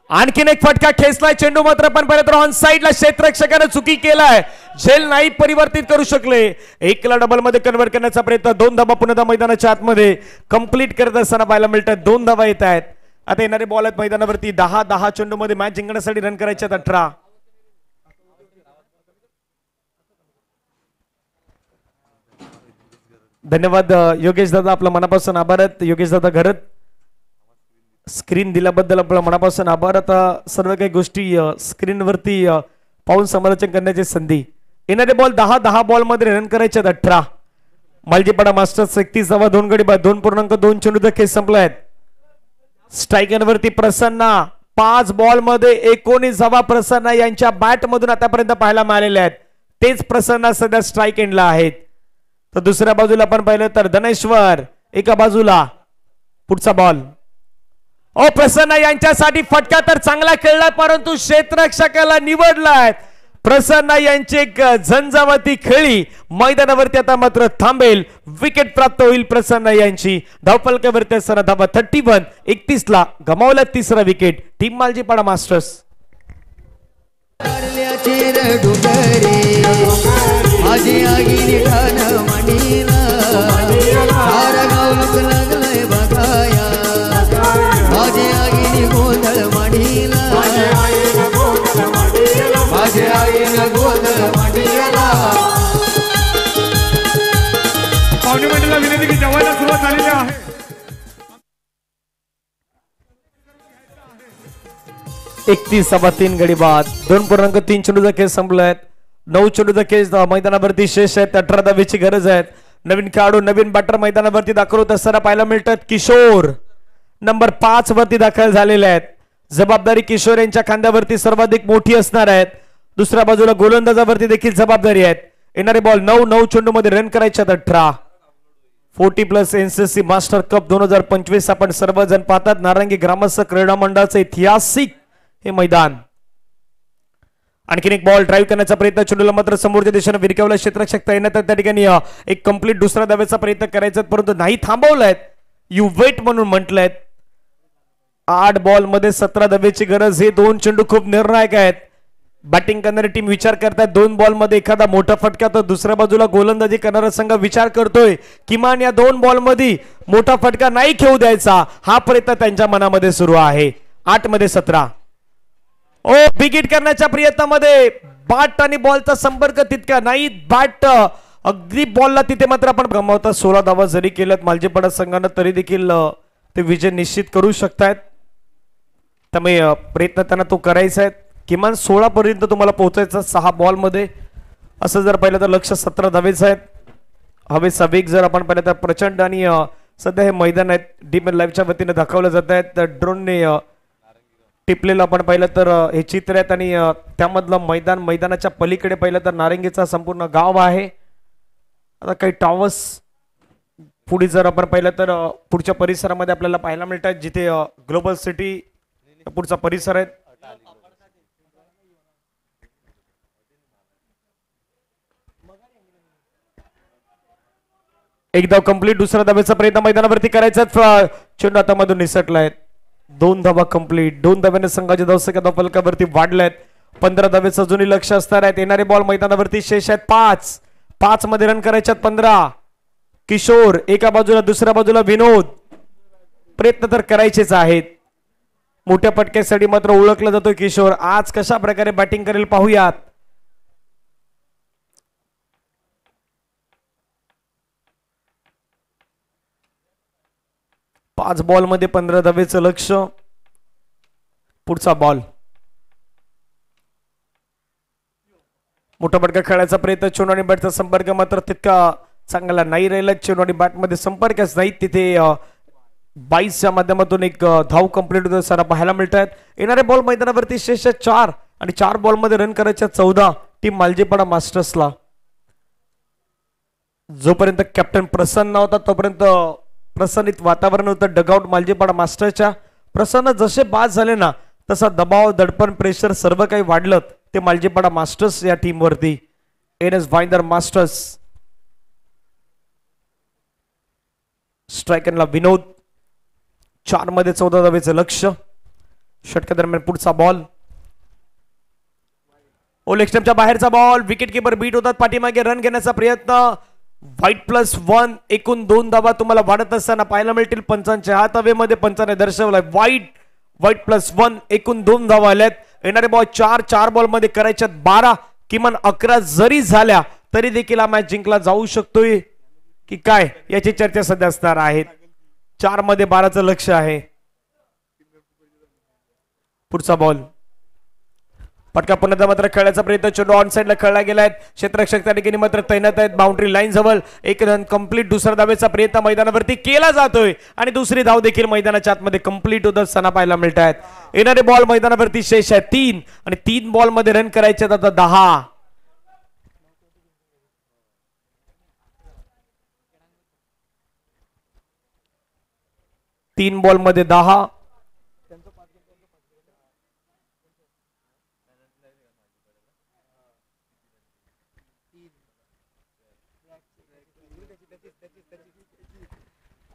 आणखीन एक फटका खेचलाय, चेंडू मात्र पण पहिलं तर ऑन साइडला क्षेत्ररक्षकाने चुकी केलाय, झेल नाही परिवर्तित करू शकले। 1 ला डबल मध्ये कन्वर्ट करण्याचा प्रयत्न, 2 धावा पुन्हा मैदानाच्या आतमध्ये कंप्लीट करत असताना पाहायला मिळतात। 2 धावा येत आहेत। आता येणारे बॉल आहेत मैदानावरती 10-10 चेंडू मध्ये मॅच जिंकण्यासाठी रन करायचे 18। धन्यवाद योगेश दादा, आपला मनापासून आभार आहेत। योगेश दादा घरत स्क्रीन दिल्याबद्दल आपला मनापासून आभार। आता सर्व काही गोष्टी स्क्रीनवरती पाहून समालोचन करण्याची संधी। येणारे बॉल 10-10 बॉल मध्ये रन करायचे 18। मालजीपाडा मास्टर्स 31 धावा 2 गडी बाद 2.2 चेंडूचा खेळ संपला आहेत। स्ट्रायकरवरती प्रसन्ना 5 बॉल मध्ये 19 धावा प्रसन्ना यांच्या बॅट मधून आतापर्यंत पाहायला मिळालेल्या आहेत। तेच प्रसन्ना सध्या स्ट्राइक एंडला आहेत। तर दुसऱ्या बाजूला आपण पाहिलं तर धनेश्वर एका बाजूला, पुढचा बॉल ओ प्रसन्ना यांच्यासाठी फटका तर चांगला खेळला, परंतु क्षेत्ररक्षकाला निवडलाय। प्रसन्ना यांची एक झंझावाती खेळी मैदानावरती आता मात्र थांबेल, विकेट प्राप्त होईल प्रसन्ना यांची। धावफलकावरती असताना धावा 31, 31 ला गमावला तिसरा विकेट टीम मालजीपाडा मास्टर्स। पाहुणे मंडळाला विनंती की जेवायला सुरुवात झालेली आहे। 31 गडी बाद 2.3 चेंडूचा खेळ संपलाय। 9 चेंडूचा खेळ मैदानावरती शेष आहेत। 18 धावेची गरज आहे। नवीन खेळाडू नवीन बॅटर मैदानावरती दाखल होत असताना पाहायला मिळतात। किशोर नंबर 5 वरती दाखल झालेले आहेत। जबाबदारी किशोर यांच्या खांद्यावरती सर्वाधिक मोठी असणार आहेत। दुसऱ्या बाजूला गोलंदाजावरती देखील जबाबदारी आहेत। येणारे बॉल 9 चेंडू मध्ये रन करायचे 18। 40+ NCC मास्टर कप 2025 आपण सर्वजण पाहतात। नारंगी ग्रामस्थ क्रीडा मंडळाचे ऐतिहासिक हे मैदान। आणखीन एक बॉल ड्राइव्ह करण्याचा प्रयत्न, चेंडूला मात्र समोरच्या दिशेने विरकावला, क्षेत्ररक्षक तैनात त्या ठिकाणी एक कंप्लीट दुसरा धावेचा प्रयत्न करायचा परंतु नाही थांबवलाय। यू वेट म्हणून म्हटलंय। 8 बॉल मध्ये 17 धावेची गरज। हे 2 चेंडू खूप निर्णायक आहेत। बॅटिंग करणारी टीम विचार करतात 2 बॉल मध्ये एखादा मोठा फटका, तर दुसऱ्या बाजूला गोलंदाजी करणारा संघ विचार करतोय किमान या 2 बॉल मध्ये मोठा फटका नाही खेळू द्यायचा, हा प्रयत्न त्यांच्या मनामध्ये सुरू आहे। 8 मध्ये 17 ओ बिगिट करण्याच्या प्रयत्नामध्ये बॅट आणि बॉलचा संपर्क तितका नाही। बॅट अगदी बॉलला तिथे मात्र आपण गमावता 16 धावा जरी केल्यात मालजीपाडा संघानं तरी देखील ते विजय निश्चित करू शकतायत। त्यामुळे प्रयत्न त्यांना तो करायचा आहे। किमान 16 पर्यंत तुम्हाला पोहोचायचं 6 बॉल मध्ये। असं जर पाहिलं तर लक्ष 17 धावेच आहेत। हवेचा वेग जर आपण पाहिलं तर प्रचंड आणि सध्या हे मैदान आहेत डीएमएल लाईव्हच्या वतीने दाखवलं जात आहेत। ड्रोनने टिपलेलं आपण पाहिलं तर हे चित्र आहेत आणि त्यामधलं मैदानाच्या पलीकडे पाहिलं तर नारंगीचा संपूर्ण गाव आहे। आता काही टॉवर्स पुढे जर आपण पाहिलं तर पुढच्या परिसरामध्ये आपल्याला पाहायला मिळतात जिथे ग्लोबल सिटी पुढचा परिसर आहे। एक धाव कंप्लीट, दुसरा धावेचा प्रयत्न मैदानावरती करायचा, चेंडू आता मधून निसटलाय। 2 धावा कंप्लीट, 2 धाव्याने संघाच्या धावसंख्या धावफलकावरती वाढल्यात। 15 धावेचं अजूनही लक्ष असणार आहेत। येणारे बॉल मैदानावरती शेष आहेत 5 मध्ये रन करायच्यात 15। किशोर एका बाजूला, दुसऱ्या बाजूला विनोद, प्रयत्न तर करायचेच आहेत। मोठ्या पटक्यासाठी मात्र ओळखला जातोय किशोर. आज कशा प्रकारे बॅटिंग करेल पाहूयात. पाच बॉल मध्ये 15 धावेचं लक्ष. पुढचा बॉल मोठा फटका खेळायचा प्रयत्न. चेंडू आणि बॅटचा संपर्क मात्र तितका चांगला नाही राहिला. चेंडू आणि बॅट मध्ये संपर्कच नाही. तिथे 22च्या माध्यमातून एक धाव कंप्लीट होताना पाहायला मिळत आहेत. येणारे बॉल मैदानावरती शेष 4 आणि 4 बॉल मध्ये रन करायच्या 14 टीम मालजीपाडा मास्टर्सला. जोपर्यंत कॅप्टन प्रसन्न होता तोपर्यंत प्रसन्नित वातावरण होतं डगआउट मालजीपाडा मास्टरच्या. प्रसन्न जसे बाद झाले ना तसा दबाव दडपण प्रेशर सर्व काही वाढलं ते मालजीपाडा मास्टर्स या टीम वरती. NS Bhayander masters. स्ट्रायकरला विनोद. 4 मध्ये 14 धावेचं लक्ष. षटका दरम्यान पुढचा बॉल लेग स्टंपच्या बाहेरचा बॉल. विकेट किपर बीट होतात पाठीमागे. रन घेण्याचा प्रयत्न. वाईट +1 एकूण 2 धावा तुम्हाला वाढत असताना पाहायला मिळतील. पंचांच्या हात हवेमध्ये पंचाने दर्शवलाय वाईट +1 एकूण 2 धावा आल्यात. येणारे बॉल 4 बॉल मध्ये करायच्यात 12. किमान 11 जरी झाल्या तरी देखील हा मॅच जिंकला जाऊ शकतोय की काय याची चर्चा सध्या असणार आहे. 4 मध्ये 12चं लक्ष आहे. पुढचा बॉल पटका पुन्हा मात्र खेळायचा प्रयत्न. चेंडू ऑन साइडला खेळला गेलाय. क्षेत्ररक्षक त्या ठिकाणी मात्र तैनात आहेत. बाउंड्री लाईन जवळ. एक रन कंप्लीट. दुसरा धावेचा प्रयत्न मैदानावरती केला जातोय आणि दुसरी धाव देखील मैदानाच्या आतमध्ये कंप्लीट होत असताना पाहायला मिळत आहेत. येणारे बॉल मैदानावरती शेष आहे 3 आणि 3 बॉल मध्ये रन करायचे आता 10. तीन बॉल मध्ये 10.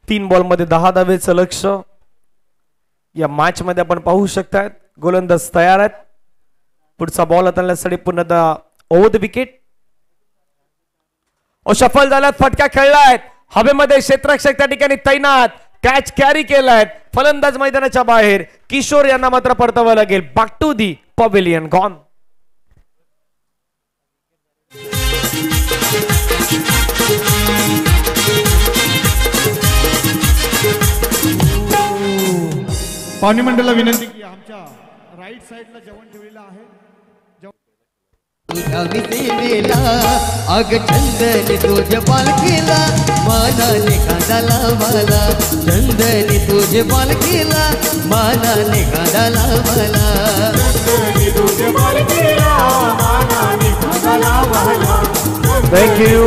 तीन बॉल मध्ये 10 धावेचं लक्ष. या मॅच मध्ये आपण पाहू शकतात गोलंदाज तयार आहेत. पुढचा बॉल हाताळण्यासाठी पुन्हा ओव्हर द विकेट. सफल झाल्यात. फटका खेळलाय हवेमध्ये. क्षेत्ररक्षक त्या ठिकाणी तैनात. कॅच कॅरी केलाय. फलंदाज मैदानाच्या बाहेर. किशोर यांना मात्र परतावं लागेल. Back to the pavilion. Gone. पाहुणे मंडळाला विनंती की आमच्या राईट साइडला जेवण ठेवलेलं आहे. तुझ्या विसेवेला अग चंदनी तुझ्या पालखीला मानाने कांदाला मला. चंदनी तुझ्या पालखीला मानाने कांदाला मला. थँक्यू.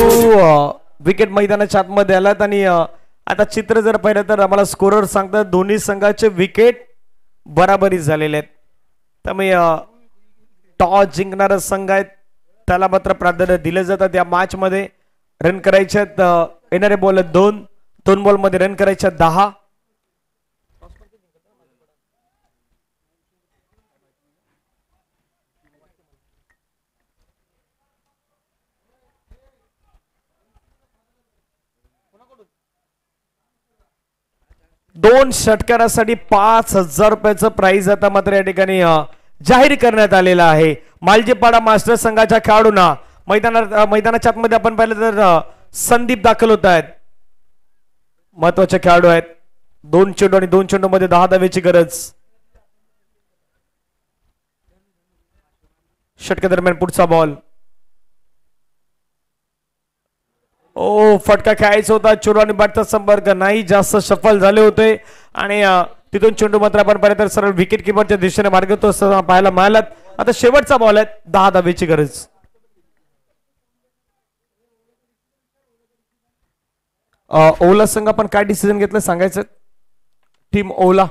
विकेट मैदानाच्या आतमध्ये आलात आणि आता चित्र जर पाहिलं तर आम्हाला स्कोरर सांगतात दोन्ही संघाचे विकेट बराबरी झालेले आहेत. त्यामुळे टॉस जिंकणारा संघ आहेत त्याला मात्र प्राधान्य दिले जातात या मॅच मध्ये. रन करायचे येणारे बॉल 2 बॉल मध्ये रन करायचे 10. दोन षटकारासाठी 5,000 रुपयाचं प्राइज आता मात्र या ठिकाणी जाहीर करण्यात आलेला आहे. मालजीपाडा मास्टर संघाच्या खेळाडूंना मैदानाच्या आतमध्ये आपण पाहिलं तर संदीप दाखल होत आहेत. महत्वाचे खेळाडू आहेत. 2 चेंडू आणि 2 चेंडू मध्ये 10 धावेची गरज. षटका दरम्यान पुढचा बॉल. फटका खेळायचा होता. चेंडू आणि बॅटचा संपर्क नाही. जास्त सफल झाले होते आणि तिथून चेंडू मात्र आपण पाहिलं तर सरळ विकेट किपरच्या दिशेने मार्गतो असताना पाहायला मिळाला. आता शेवटचा बॉल आहे. 10 धावेची गरज. ओला संघ आपण काय डिसिजन घेतलं सांगायचं. टीम ओला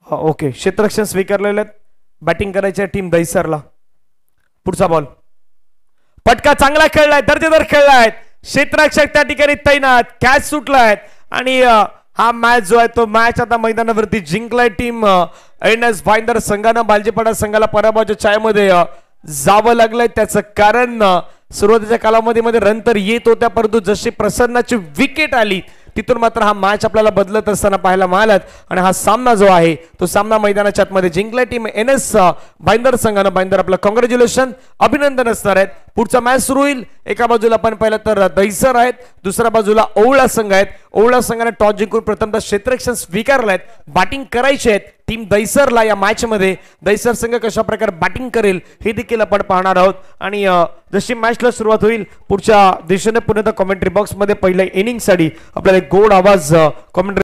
ओके. क्षेत्ररक्षण स्वीकारलेले आहेत. बॅटिंग करायची आहे टीम दहिसरला. पुढचा बॉल. पटका चांगला खेळलाय. दर्जेदार खेळलाय. क्षेत्ररक्षक त्या ठिकाणी तैनात. कॅच सुटलाय आणि हा मॅच जो आहे तो मॅच आता मैदानावरती जिंकलाय टीम NS भाईंदर संघानं. मालजीपाडा संघाला पराभवाच्या छायेमध्ये जावं लागलंय. त्याचं कारण सुरुवातीच्या कालावधीमध्ये रन तर येत होत्या परंतु जशी प्रसन्नाची विकेट आली तिथून मात्र हा मॅच आपल्याला बदलत असताना पाहायला मिळालात आणि हा सामना जो आहे तो सामना मैदानाच्या आतमध्ये जिंकला टीम NS भाईंदर संघानं. भाईंदर आपलं कॉंग्रॅच्युलेशन, अभिनंदन असणार आहेत. पुढचा मॅच सुरू होईल. एका बाजूला आपण पाहिलं तर दहिसर आहेत, दुसऱ्या बाजूला ओवळा संघ आहेत. ओवळा संघाने टॉस जिंकून प्रथमतः क्षेत्ररक्षण स्वीकारलं आहेत. बॅटिंग करायची आहेत टीम दहिसरला. या मॅच मध्ये दहिसर संघ कशा प्रकारे बॅटिंग करेल हे देखील आपण पाहणार आहोत. आणि जशी मॅचला सुरुवात होईल पुढच्या दिशेने पुन्हा कॉमेंट्री बॉक्स मध्ये पहिल्या इनिंग साठी आपल्याला एक गोड आवाज कॉमेंट्री